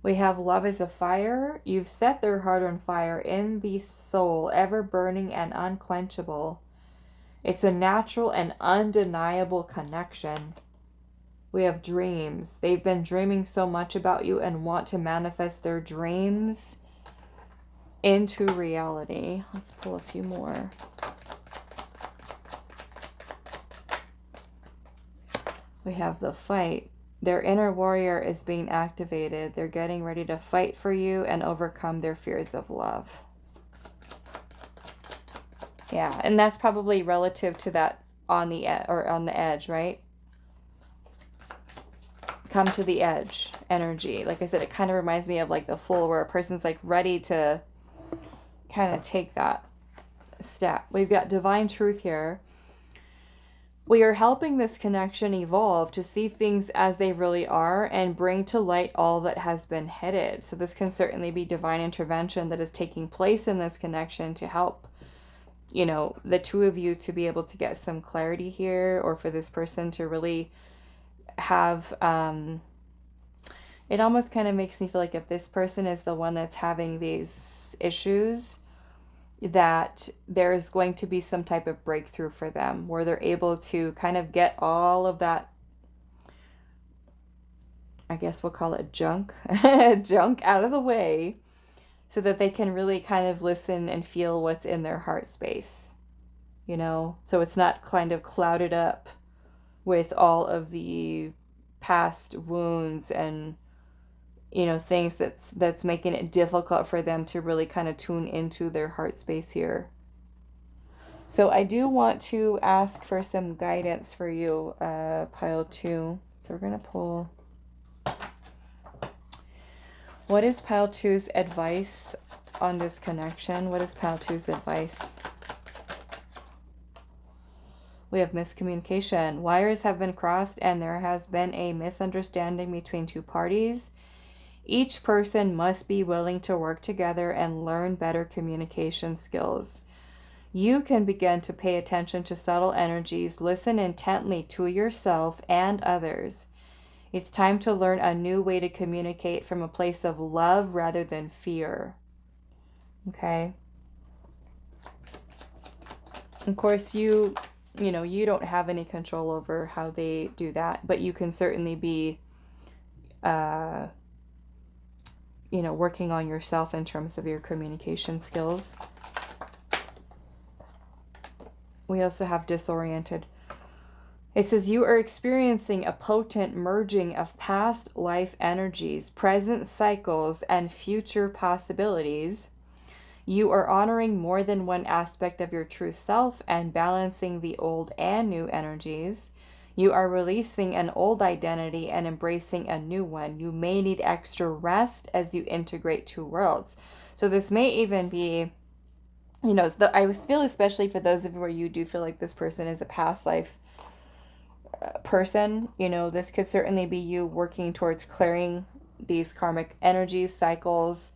We have love is a fire. You've set their heart on fire in the soul, ever burning and unquenchable. It's a natural and undeniable connection. We have dreams. They've been dreaming so much about you and want to manifest their dreams into reality. Let's pull a few more. We have the fight. Their inner warrior is being activated. They're getting ready to fight for you and overcome their fears of love. Yeah, and that's probably relative to that on the edge, right? Come to the edge energy. Like I said, it kind of reminds me of like the Fool, where a person's like ready to kind of take that step. We've got divine truth here. We are helping this connection evolve to see things as they really are and bring to light all that has been hidden. So this can certainly be divine intervention that is taking place in this connection to help, you know, the two of you to be able to get some clarity here, or for this person to really have, it almost kind of makes me feel like if this person is the one that's having these issues, that there's going to be some type of breakthrough for them where they're able to kind of get all of that, I guess we'll call it junk, junk out of the way, so that they can really kind of listen and feel what's in their heart space, you know, so it's not kind of clouded up with all of the past wounds and, you know, things that's making it difficult for them to really kind of tune into their heart space here. So I do want to ask for some guidance for you, pile 2. So we're going to pull. What is pile 2's advice on this connection? What is pile 2's advice? We have miscommunication. Wires have been crossed and there has been a misunderstanding between two parties. Each person must be willing to work together and learn better communication skills. You can begin to pay attention to subtle energies, listen intently to yourself and others. It's time to learn a new way to communicate from a place of love rather than fear. Okay? Of course, you know, you don't have any control over how they do that, but you can certainly be, you know, working on yourself in terms of your communication skills. We also have disoriented. It says you are experiencing a potent merging of past life energies, present cycles, and future possibilities. You are honoring more than one aspect of your true self and balancing the old and new energies. You are releasing an old identity and embracing a new one. You may need extra rest as you integrate two worlds. So this may even be, you know, I feel especially for those of you where you do feel like this person is a past life person, you know, this could certainly be you working towards clearing these karmic energies, cycles,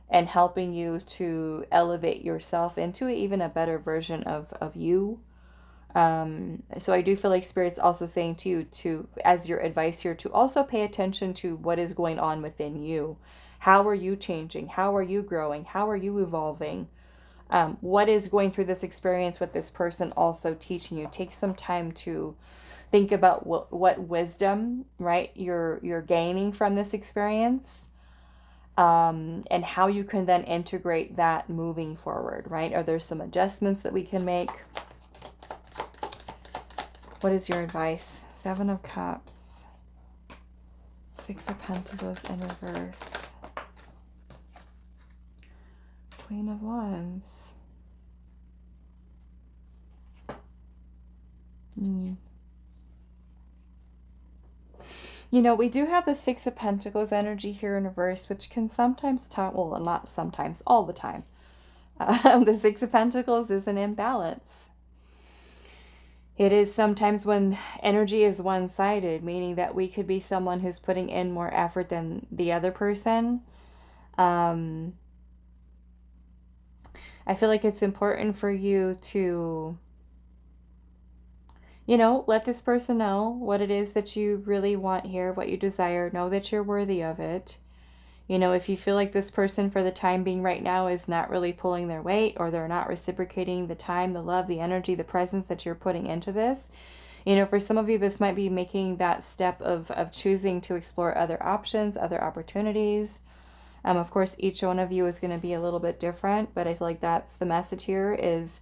and helping you to elevate yourself into even a better version of you. So I do feel like Spirit's also saying to you to, as your advice here, to also pay attention to what is going on within you. How are you changing? How are you growing? How are you evolving? What is going through this experience with this person also teaching you? Take some time to think about what wisdom, right, you're gaining from this experience, and how you can then integrate that moving forward, right? Are there some adjustments that we can make? What is your advice? 7 of Cups, 6 of Pentacles in reverse, Queen of Wands. You know, we do have the 6 of Pentacles energy here in reverse, which can sometimes talk, well, not sometimes, all the time. The 6 of Pentacles is an imbalance. It is sometimes when energy is one-sided, meaning that we could be someone who's putting in more effort than the other person. I feel like it's important for you to, you know, let this person know what it is that you really want here, what you desire. Know that you're worthy of it. You know, if you feel like this person for the time being right now is not really pulling their weight, or they're not reciprocating the time, the love, the energy, the presence that you're putting into this, you know, for some of you, this might be making that step of choosing to explore other options, other opportunities. Of course, each one of you is going to be a little bit different, but I feel like that's the message here, is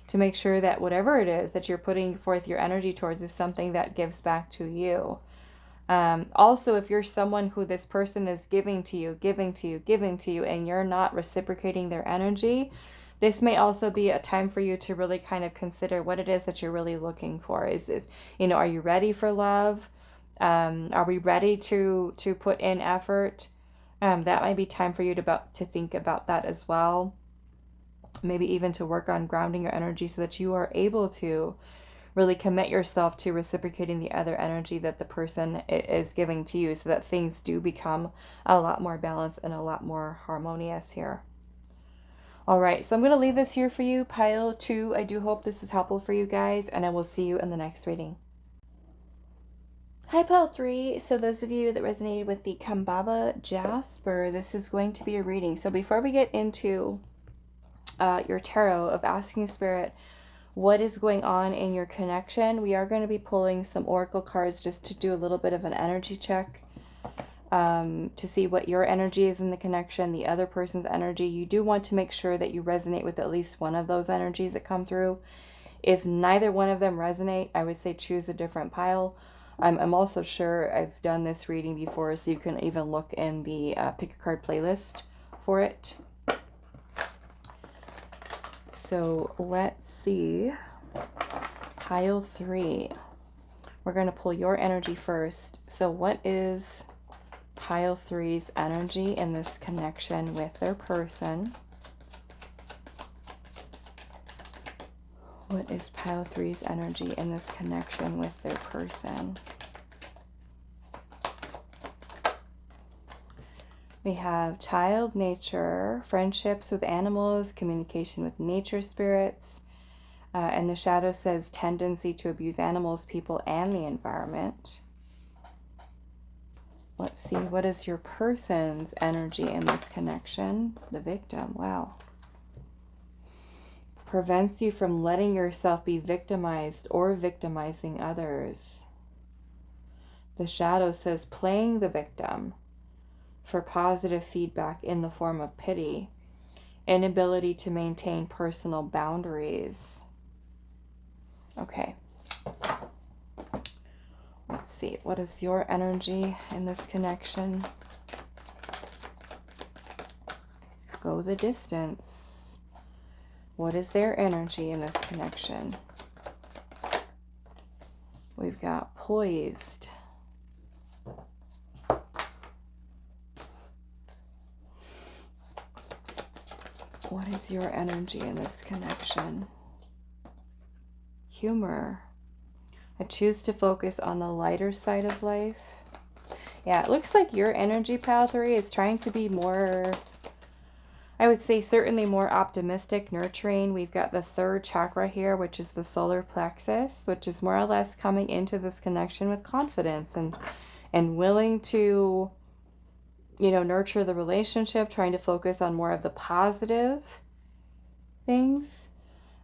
to make sure that whatever it is that you're putting forth your energy towards is something that gives back to you. Also, if you're someone who this person is giving to you, and you're not reciprocating their energy, this may also be a time for you to really kind of consider what it is that you're really looking for. Is you know, are you ready for love? Are we ready to put in effort? That might be time for you to think about that as well. Maybe even to work on grounding your energy so that you are able to really commit yourself to reciprocating the other energy that the person is giving to you, so that things do become a lot more balanced and a lot more harmonious here. All right, so I'm going to leave this here for you, pile 2. I do hope this is helpful for you guys, and I will see you in the next reading. Hi, pile 3. So those of you that resonated with the Kambaba Jasper, this is going to be a reading. So before we get into your tarot, of asking Spirit what is going on in your connection, we are going to be pulling some oracle cards just to do a little bit of an energy check, to see what your energy is in the connection, the other person's energy. You do want to make sure that you resonate with at least one of those energies that come through. If neither one of them resonate, I would say choose a different pile. I'm also sure I've done this reading before, so you can even look in the pick a card playlist for it. So let's see, pile 3. We're going to pull your energy first. So what is pile 3's energy in this connection with their person? What is pile 3's energy in this connection with their person? We have child nature, friendships with animals, communication with nature spirits, and the shadow says tendency to abuse animals, people, and the environment. Let's see, what is your person's energy in this connection? The victim, wow. Prevents you from letting yourself be victimized or victimizing others. The shadow says playing the victim for positive feedback in the form of pity, inability to maintain personal boundaries. Okay. Let's see, what is your energy in this connection? Go the distance. What is their energy in this connection? We've got poised. What is your energy in this connection? Humor. I choose to focus on the lighter side of life. Yeah, it looks like your energy, pile 3, is trying to be more, I would say certainly more optimistic, nurturing. We've got the 3rd chakra here, which is the solar plexus, which is more or less coming into this connection with confidence and willing to, you know, nurture the relationship, trying to focus on more of the positive. things.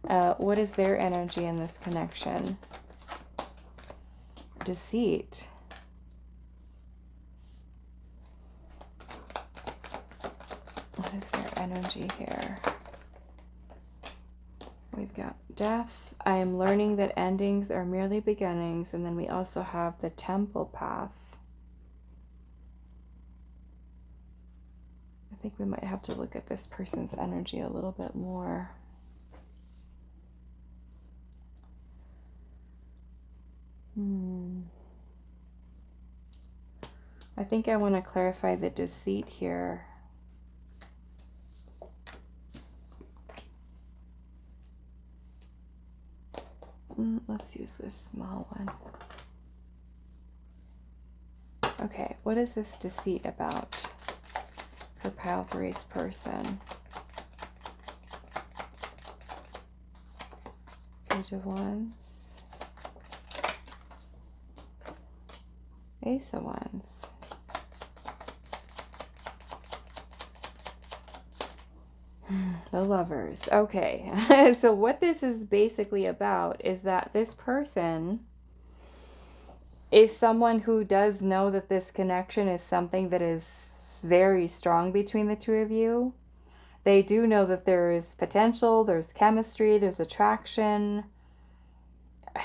What is their energy in this connection? Deceit. What is their energy here? We've got death. I am learning that endings are merely beginnings. And then we also have the temple path. I think we might have to look at this person's energy a little bit more. I think I want to clarify the deceit here. Let's use this small one. Okay, what is this deceit about for pile three's person? Page of Wands. Ace of Wands. The Lovers. Okay. So what this is basically about is that this person is someone who does know that this connection is something that is very strong between the two of you. They do know that there is potential, there's chemistry, there's attraction,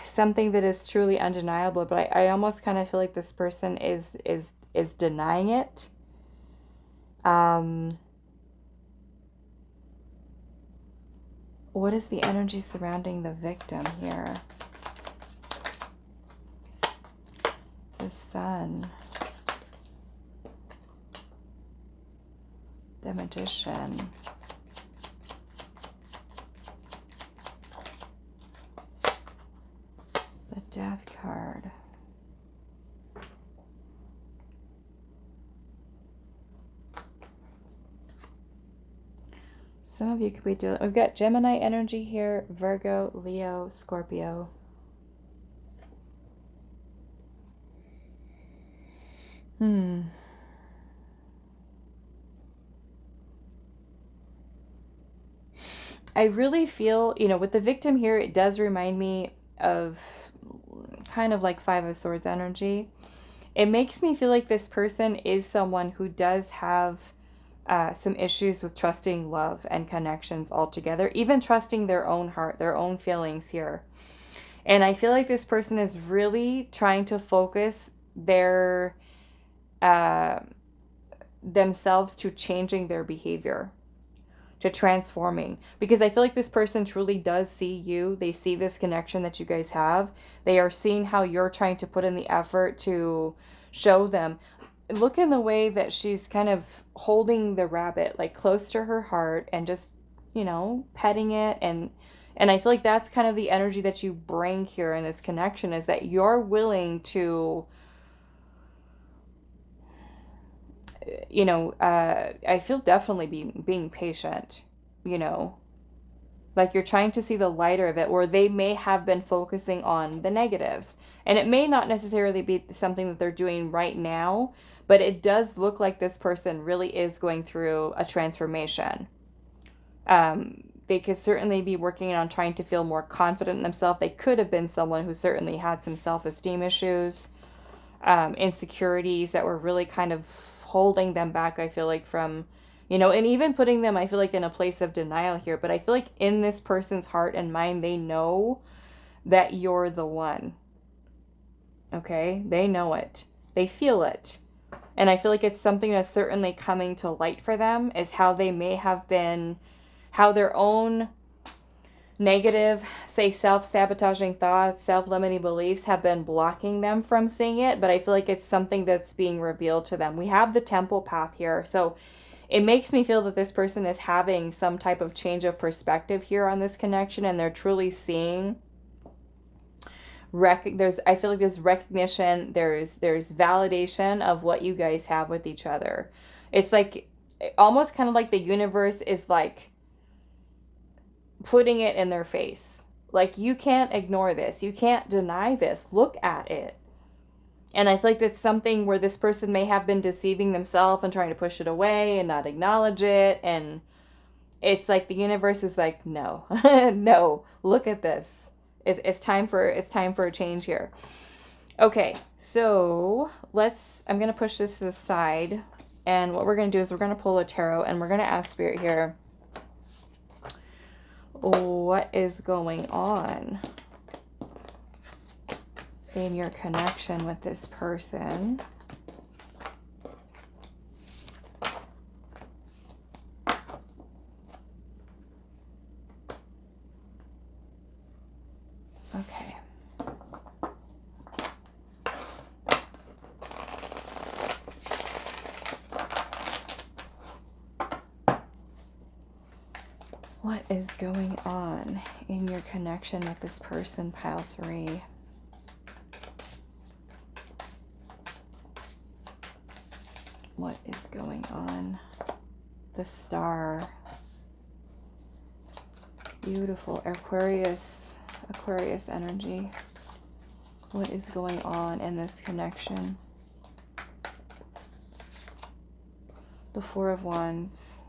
something that is truly undeniable, but I almost kind of feel like this person is denying it. What is the energy surrounding the victim here? The Sun. The Magician. The Death card. Some of you could be dealing, we've got Gemini energy here, Virgo, Leo, Scorpio. I really feel, you know, with the victim here, it does remind me of kind of like Five of Swords energy. It makes me feel like this person is someone who does have some issues with trusting love and connections altogether, even trusting their own heart, their own feelings here. And I feel like this person is really trying to focus their themselves to changing their behavior, to transforming, because I feel like this person truly does see you. They see this connection that you guys have. They are seeing how you're trying to put in the effort to show them. Look in the way that she's kind of holding the rabbit like close to her heart and just, you know, petting it. And I feel like that's kind of the energy that you bring here in this connection, is that you're willing to, you know, I feel definitely being patient, you know, like you're trying to see the lighter of it, or they may have been focusing on the negatives. And it may not necessarily be something that they're doing right now, but it does look like this person really is going through a transformation. They could certainly be working on trying to feel more confident in themselves. They could have been someone who certainly had some self-esteem issues, insecurities that were really kind of holding them back, I feel like, from, you know, and even putting them, I feel like, in a place of denial here. But I feel like in this person's heart and mind, they know that you're the one. Okay? They know it. They feel it. And I feel like it's something that's certainly coming to light for them, is how they may have been, how their own negative, say, self-sabotaging thoughts, self-limiting beliefs have been blocking them from seeing it. But I feel like it's something that's being revealed to them. We have the temple path here. So it makes me feel that this person is having some type of change of perspective here on this connection, and they're truly seeing I feel like there's recognition, there's validation of what you guys have with each other. It's like almost kind of like the universe is like putting it in their face. Like, you can't ignore this. You can't deny this. Look at it. And I feel like that's something where this person may have been deceiving themselves and trying to push it away and not acknowledge it. And it's like the universe is like, no, no, look at this. It's time for a change here. Okay, so I'm going to push this to the side. And what we're going to do is we're going to pull a tarot and we're going to ask Spirit here, what is going on in your connection with this person? Okay. What is going on in your connection with this person, pile 3? What is going on? The Star. Beautiful. Aquarius energy. What is going on in this connection? The Four of Wands.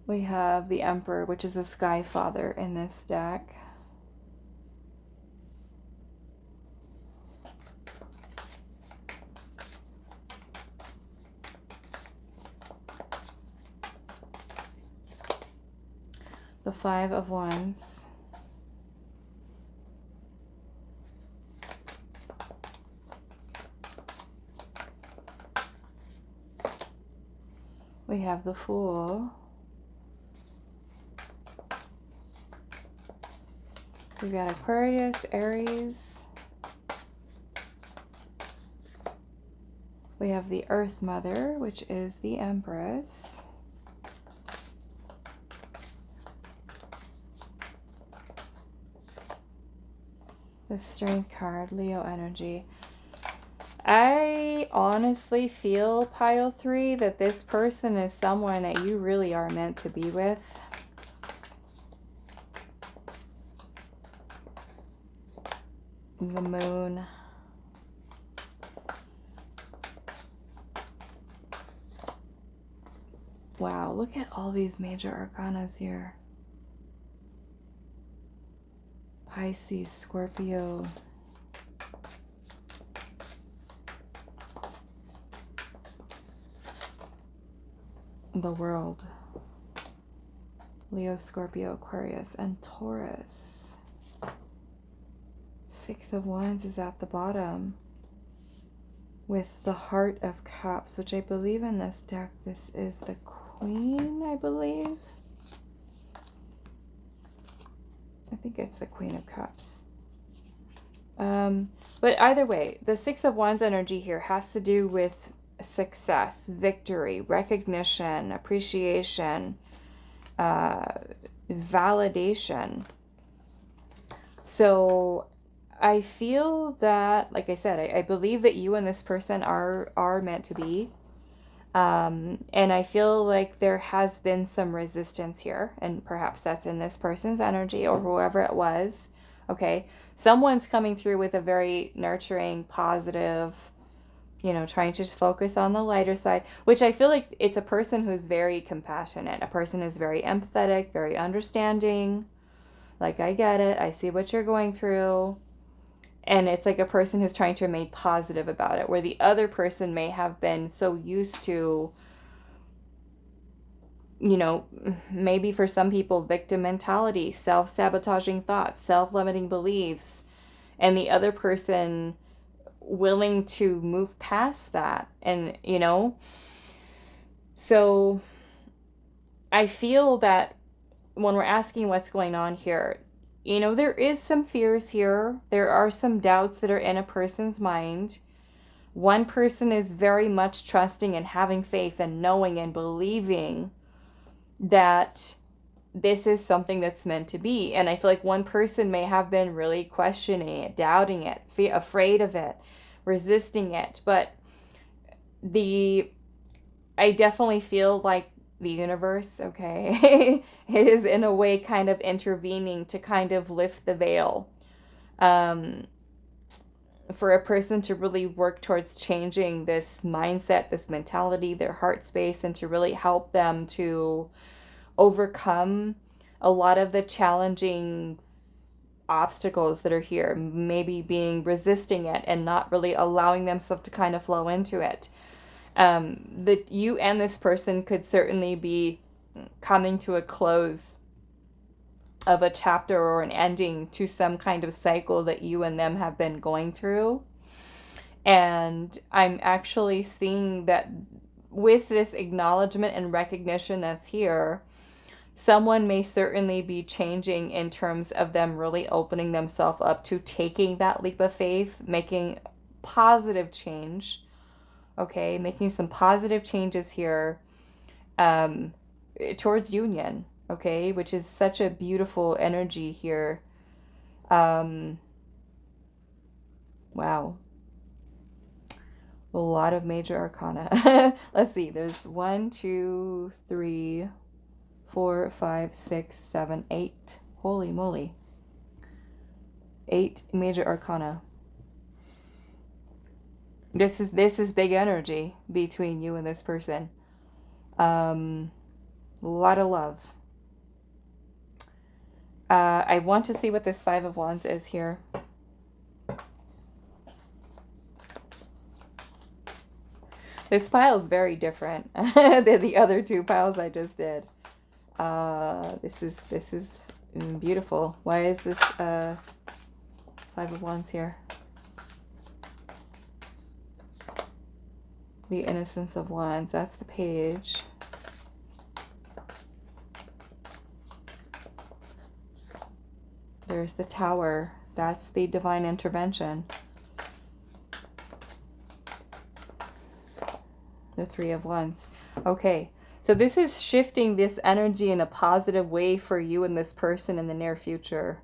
We have the Emperor, which is the Sky Father in this deck. The Five of Wands. We have the Fool. We've got Aquarius, Aries. We have the Earth Mother, which is the Empress. The Strength card, Leo energy. I honestly feel, pile 3, that this person is someone that you really are meant to be with. The Moon. Wow, look at all these major arcanas here. Pisces, Scorpio. The World. Leo, Scorpio, Aquarius, and Taurus. Six of Wands is at the bottom with the Heart of Cups, which I believe in this deck, this is the Queen, I believe. I think it's the Queen of Cups. But either way, the Six of Wands energy here has to do with success, victory, recognition, appreciation, validation. So I feel that, like I said, I believe that you and this person are meant to be. And I feel like there has been some resistance here, and perhaps that's in this person's energy or whoever it was. Okay. Someone's coming through with a very nurturing, positive, you know, trying to focus on the lighter side, which I feel like it's a person who's very compassionate. A person who's very empathetic, very understanding. Like, I get it. I see what you're going through. And it's like a person who's trying to remain positive about it, where the other person may have been so used to, you know, maybe for some people, victim mentality, self-sabotaging thoughts, self-limiting beliefs, and the other person willing to move past that. And, you know, so I feel that when we're asking what's going on here, you know, there is some fears here. There are some doubts that are in a person's mind. One person is very much trusting and having faith and knowing and believing that this is something that's meant to be. And I feel like one person may have been really questioning it, doubting it, afraid of it, resisting it. But I definitely feel like the universe, okay, is in a way kind of intervening to kind of lift the veil. for a person to really work towards changing this mindset, this mentality, their heart space, and to really help them to overcome a lot of the challenging obstacles that are here, maybe resisting it and not really allowing themselves to kind of flow into it. That you and this person could certainly be coming to a close of a chapter or an ending to some kind of cycle that you and them have been going through. And I'm actually seeing that with this acknowledgement and recognition that's here, someone may certainly be changing in terms of them really opening themselves up to taking that leap of faith, making positive change, okay, making some positive changes here towards union, okay, which is such a beautiful energy here. Wow. A lot of major arcana. Let's see, there's 1, 2, 3, 4, 5, 6, 7, 8. Holy moly. 8 major arcana. This is big energy between you and this person. A lot of love. I want to see what this 5 of Wands is here. This pile is very different than the other 2 piles I just did. This is beautiful. Why is this 5 of Wands here? The Innocence of Wands. That's the page. There's the Tower. That's the divine intervention. The 3 of Wands. Okay. So this is shifting this energy in a positive way for you and this person in the near future.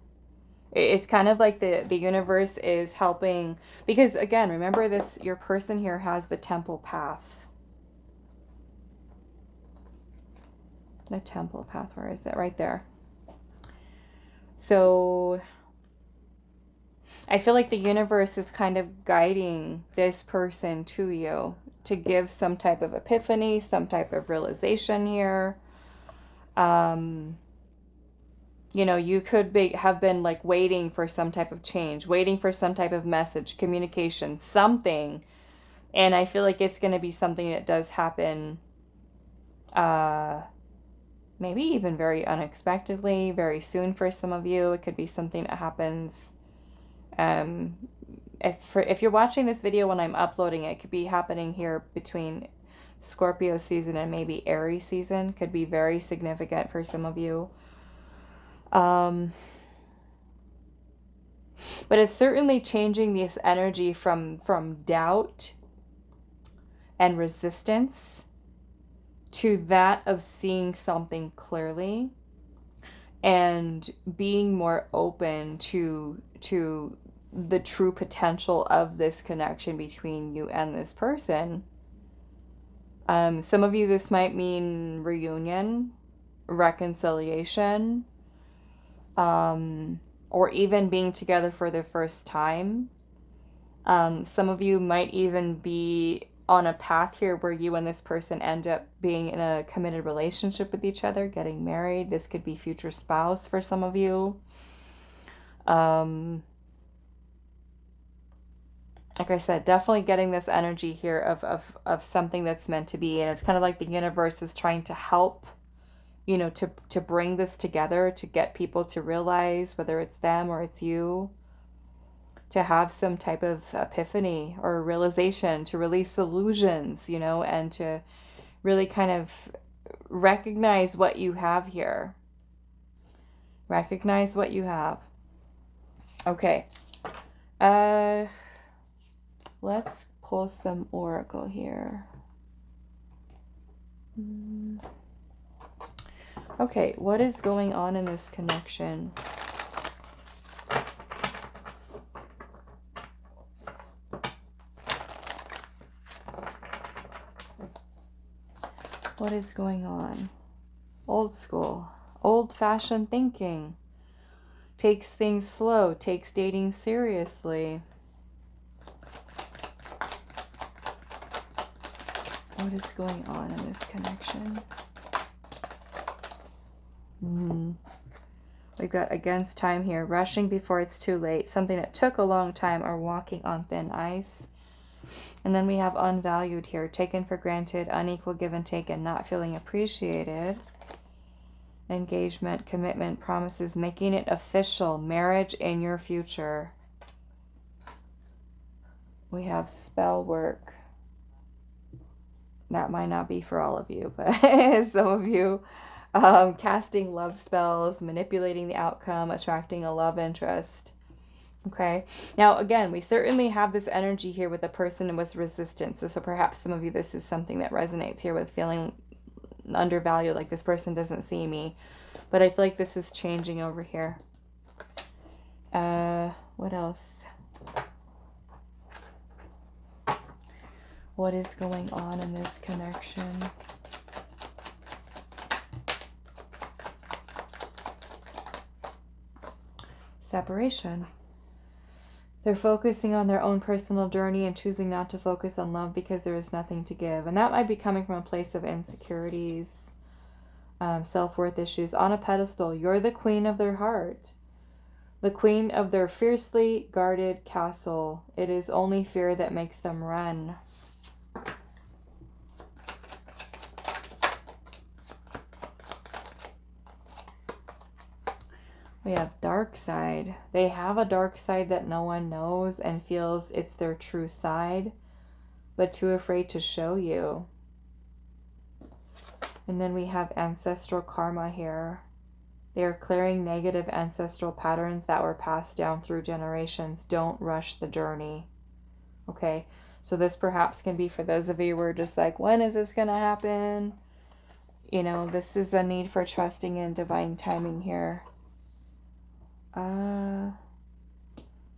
It's kind of like the universe is helping, because again, remember this, your person here has the temple path. The temple path, where is it? Right there. So I feel like the universe is kind of guiding this person to you to give some type of epiphany, some type of realization here. You know, you could have been like waiting for some type of change, waiting for some type of message, communication, something. And I feel like it's going to be something that does happen, maybe even very unexpectedly, very soon for some of you. It could be something that happens, if you're watching this video when I'm uploading it, could be happening here between Scorpio season and maybe Aries season. Could be very significant for some of you. But it's certainly changing this energy from doubt and resistance to that of seeing something clearly and being more open to the true potential of this connection between you and this person. Some of you, this might mean reunion, reconciliation, or even being together for the first time. Some of you might even be on a path here where you and this person end up being in a committed relationship with each other, getting married. This could be future spouse for some of you. Like I said, definitely getting this energy here of something that's meant to be. And it's kind of like the universe is trying to help, you know, to bring this together, to get people to realize, whether it's them or it's you, to have some type of epiphany or realization, to release illusions, you know, and to really kind of recognize what you have here. Recognize what you have. Okay. Let's pull some oracle here. Okay, what is going on in this connection? What is going on? Old school, old-fashioned thinking. Takes things slow, takes dating seriously. What is going on in this connection? We've got against time here. Rushing before it's too late. Something that took a long time, or walking on thin ice. And then we have unvalued here. Taken for granted, unequal give and take, and not feeling appreciated. Engagement, commitment, promises, making it official. Marriage in your future. We have spell work. That might not be for all of you, but some of you. Casting love spells, manipulating the outcome, attracting a love interest. Okay. Now, again, we certainly have this energy here with a person with resistance. So perhaps some of you, this is something that resonates here with feeling undervalued, like this person doesn't see me. But I feel like this is changing over here. What else? What is going on in this connection? Separation. They're focusing on their own personal journey and choosing not to focus on love because there is nothing to give. And that might be coming from a place of insecurities, self-worth issues. On a pedestal, you're the queen of their heart, the queen of their fiercely guarded castle. It is only fear that makes them run. We have dark side. They have a dark side that no one knows and feels it's their true side, but too afraid to show you. And then we have ancestral karma here. They are clearing negative ancestral patterns that were passed down through generations. Don't rush the journey. Okay, so this perhaps can be for those of you who are just like, when is this going to happen? You know, this is a need for trusting in divine timing here. I'm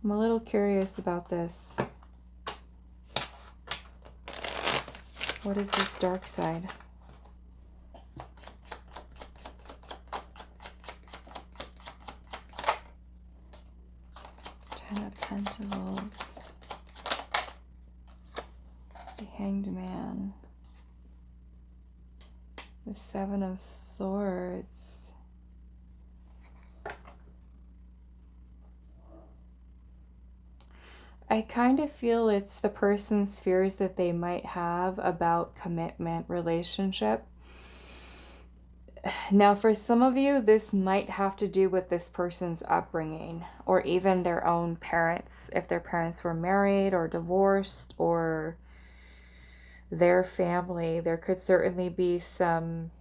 a little curious about this. What is this dark side? Ten of Pentacles. The Hanged Man. The Seven of Swords. I kind of feel it's the person's fears that they might have about commitment, relationship. Now, for some of you, this might have to do with this person's upbringing, or even their own parents, if their parents were married or divorced, or their family. There could certainly be some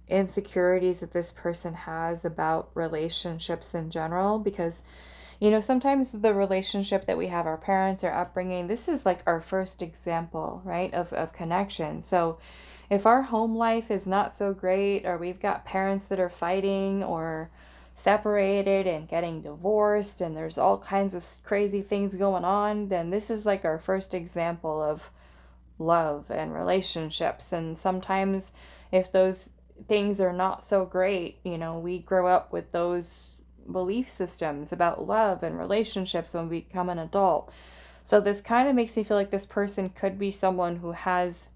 insecurities that this person has about relationships in general, because, you know, sometimes the relationship that we have, our parents, our upbringing, this is like our first example, right, of connection. So if our home life is not so great, or we've got parents that are fighting or separated and getting divorced, and there's all kinds of crazy things going on, then this is like our first example of love and relationships. And sometimes if those things are not so great, you know, we grow up with those belief systems about love and relationships when we become an adult. So this kind of makes me feel like this person could be someone who has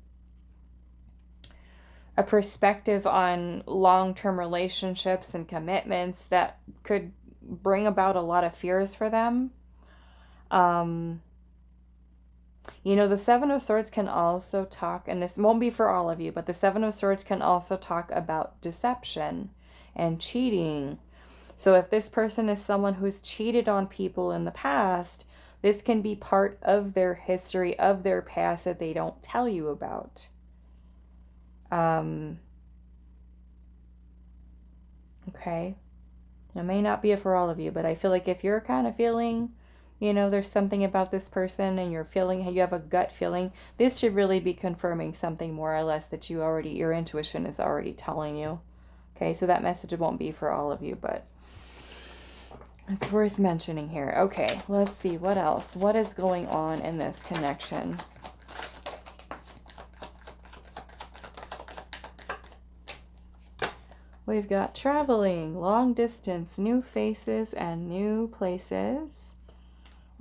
a perspective on long-term relationships and commitments that could bring about a lot of fears for them. You know, the Seven of Swords can also talk, and this won't be for all of you, but the Seven of Swords can also talk about deception and cheating. So if this person is someone who's cheated on people in the past, this can be part of their history, of their past, that they don't tell you about. Okay. It may not be for all of you, but I feel like if you're kind of feeling, you know, there's something about this person and you're feeling, you have a gut feeling, this should really be confirming something more or less that you already, your intuition is already telling you. Okay, so that message won't be for all of you, but it's worth mentioning here. Okay, let's see, what else? What is going on in this connection? We've got traveling, long distance, new faces, and new places.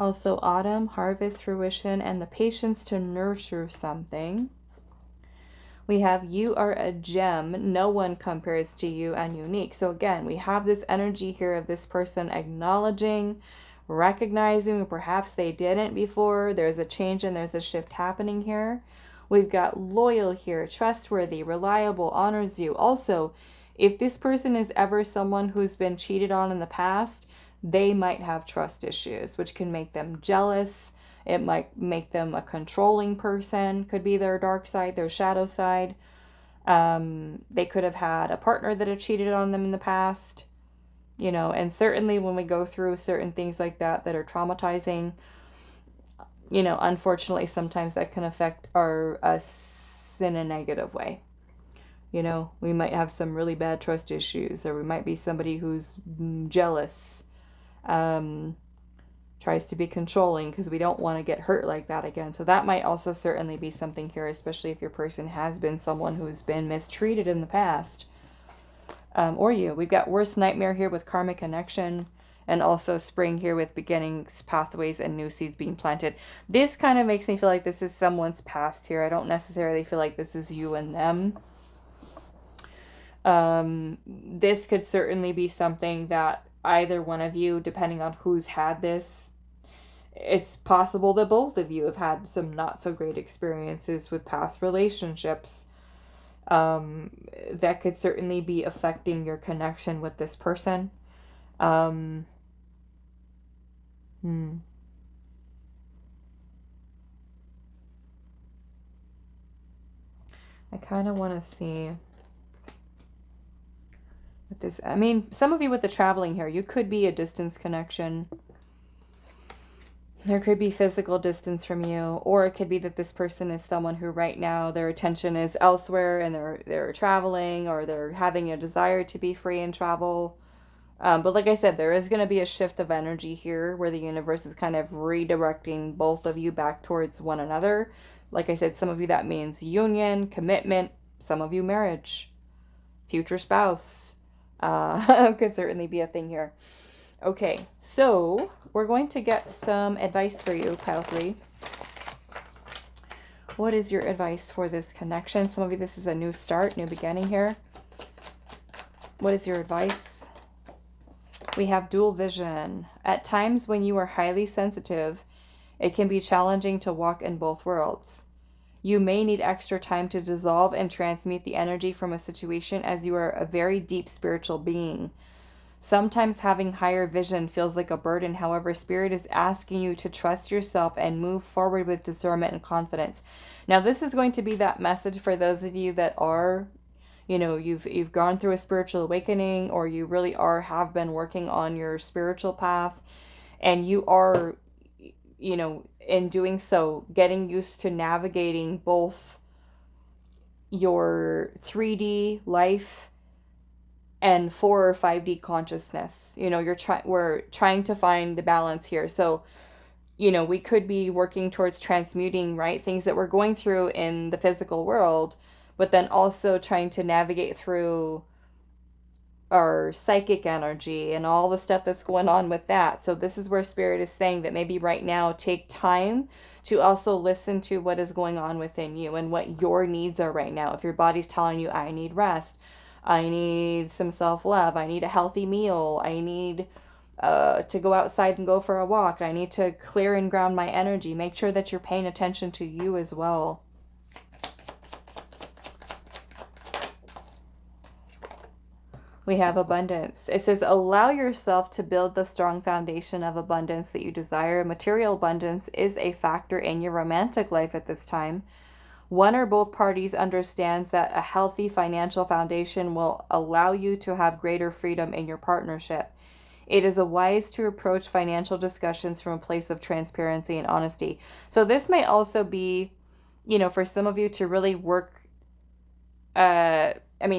Also autumn, harvest, fruition, and the patience to nurture something. We have you are a gem. No one compares to you and unique. So again, we have this energy here of this person acknowledging, recognizing, perhaps they didn't before. There's a change and there's a shift happening here. We've got loyal here, trustworthy, reliable, honors you. Also, if this person is ever someone who's been cheated on in the past, they might have trust issues, which can make them jealous. It might make them a controlling person, could be their dark side, their shadow side. They could have had a partner that have cheated on them in the past, you know, and certainly when we go through certain things like that that are traumatizing, you know, unfortunately, sometimes that can affect us in a negative way. You know, we might have some really bad trust issues, or we might be somebody who's jealous, tries to be controlling because we don't want to get hurt like that again. So that might also certainly be something here, especially if your person has been someone who's been mistreated in the past. Or you. We've got worst nightmare here with karmic connection, and also spring here with beginnings, pathways, and new seeds being planted. This kind of makes me feel like this is someone's past here. I don't necessarily feel like this is you and them. This could certainly be something that either one of you, depending on who's had this, it's possible that both of you have had some not so great experiences with past relationships. That could certainly be affecting your connection with this person. I kind of want to see with this. I mean, some of you with the traveling here, you could be a distance connection. There could be physical distance from you, or it could be that this person is someone who right now their attention is elsewhere and they're traveling, or they're having a desire to be free and travel. But like I said, there is going to be a shift of energy here where the universe is kind of redirecting both of you back towards one another. Like I said, some of you that means union, commitment, some of you marriage, future spouse. Could certainly be a thing here. Okay, so we're going to get some advice for you, Pile 3. What is your advice for this connection? Some of you, this is a new start, new beginning here. What is your advice? We have dual vision. At times when you are highly sensitive, it can be challenging to walk in both worlds. You may need extra time to dissolve and transmute the energy from a situation, as you are a very deep spiritual being. Sometimes having higher vision feels like a burden. However, Spirit is asking you to trust yourself and move forward with discernment and confidence. Now, this is going to be that message for those of you that are, you know, you've gone through a spiritual awakening, or you really have been working on your spiritual path, and you are, you know, in doing so, getting used to navigating both your 3D life and 4 or 5D consciousness. You know, we're trying to find the balance here. So, you know, we could be working towards transmuting, right, things that we're going through in the physical world, but then also trying to navigate through our psychic energy and all the stuff that's going on with that. So this is where Spirit is saying that maybe right now take time to also listen to what is going on within you and what your needs are right now. If your body's telling you, I need rest, I need some self-love, I need a healthy meal, I need to go outside and go for a walk, I need to clear and ground my energy, make sure that you're paying attention to you as well. We have abundance. It says, allow yourself to build the strong foundation of abundance that you desire. Material abundance is a factor in your romantic life at this time. One or both parties understands that a healthy financial foundation will allow you to have greater freedom in your partnership. It is wise to approach financial discussions from a place of transparency and honesty. So this may also be, you know, for some of you to really work,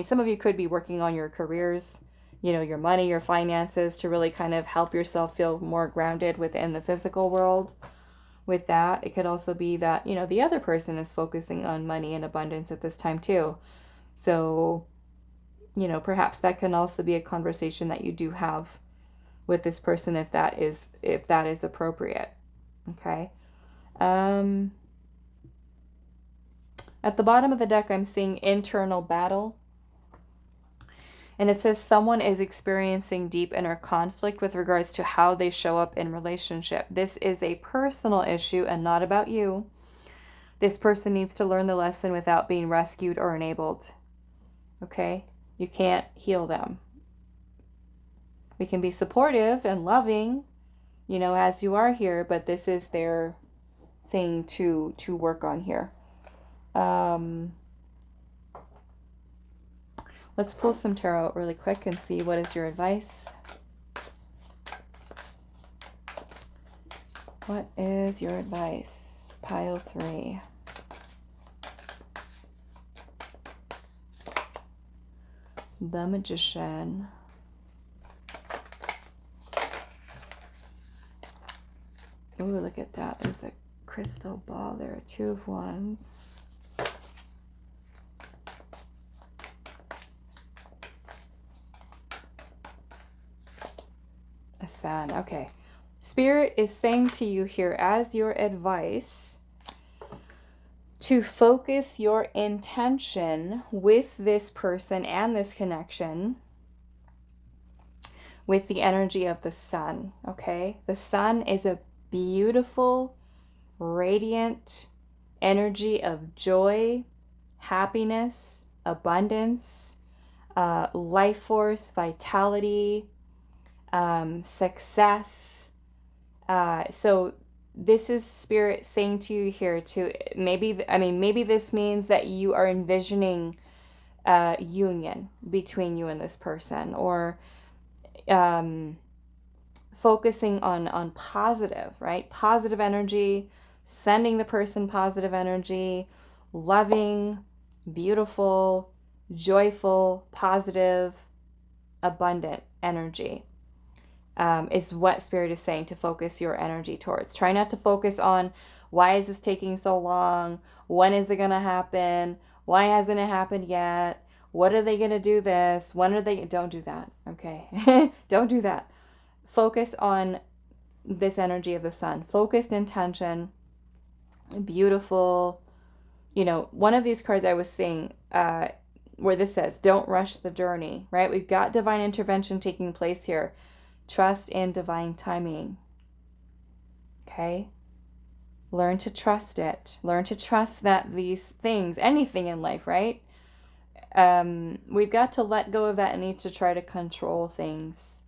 some of you could be working on your careers, you know, your money, your finances, to really kind of help yourself feel more grounded within the physical world. With that, it could also be that, you know, the other person is focusing on money and abundance at this time too. So, you know, perhaps that can also be a conversation that you do have with this person if that is appropriate. Okay. At the bottom of the deck, I'm seeing internal battle. And it says someone is experiencing deep inner conflict with regards to how they show up in relationship. This is a personal issue and not about you. This person needs to learn the lesson without being rescued or enabled. Okay? You can't heal them. We can be supportive and loving, you know, as you are here, but this is their thing to work on here. Let's pull some tarot really quick and see what is your advice. What is your advice? Pile 3. The Magician. Ooh, look at that. There's a crystal ball there. 2 of Wands. A Sun. Okay. Spirit is saying to you here as your advice to focus your intention with this person and this connection with the energy of the sun, okay? The sun is a beautiful, radiant energy of joy, happiness, abundance, life force, vitality, success. So this is Spirit saying to you here to maybe this means that you are envisioning union between you and this person, or focusing on positive, right? Positive energy, sending the person positive energy, loving, beautiful, joyful, positive, abundant energy. Is what Spirit is saying to focus your energy towards. Try not to focus on why is this taking so long? When is it going to happen? Why hasn't it happened yet? What are they going to do this? When are they? Don't do that. Okay. Don't do that. Focus on this energy of the sun. Focused intention. Beautiful. You know, one of these cards I was seeing where this says, don't rush the journey, right? We've got divine intervention taking place here. Trust in divine timing. Okay? Learn to trust it. Learn to trust that these things, anything in life, right? We've got to let go of that need to try to control things,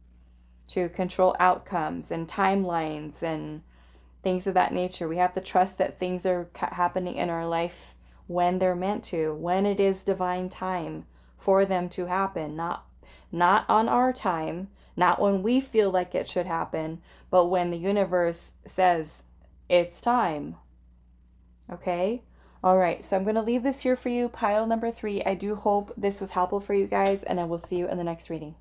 to control outcomes and timelines and things of that nature. We have to trust that things are happening in our life when they're meant to, when it is divine time for them to happen, not on our time, not when we feel like it should happen, but when the universe says it's time. Okay? All right, so I'm going to leave this here for you, pile number 3. I do hope this was helpful for you guys, and I will see you in the next reading.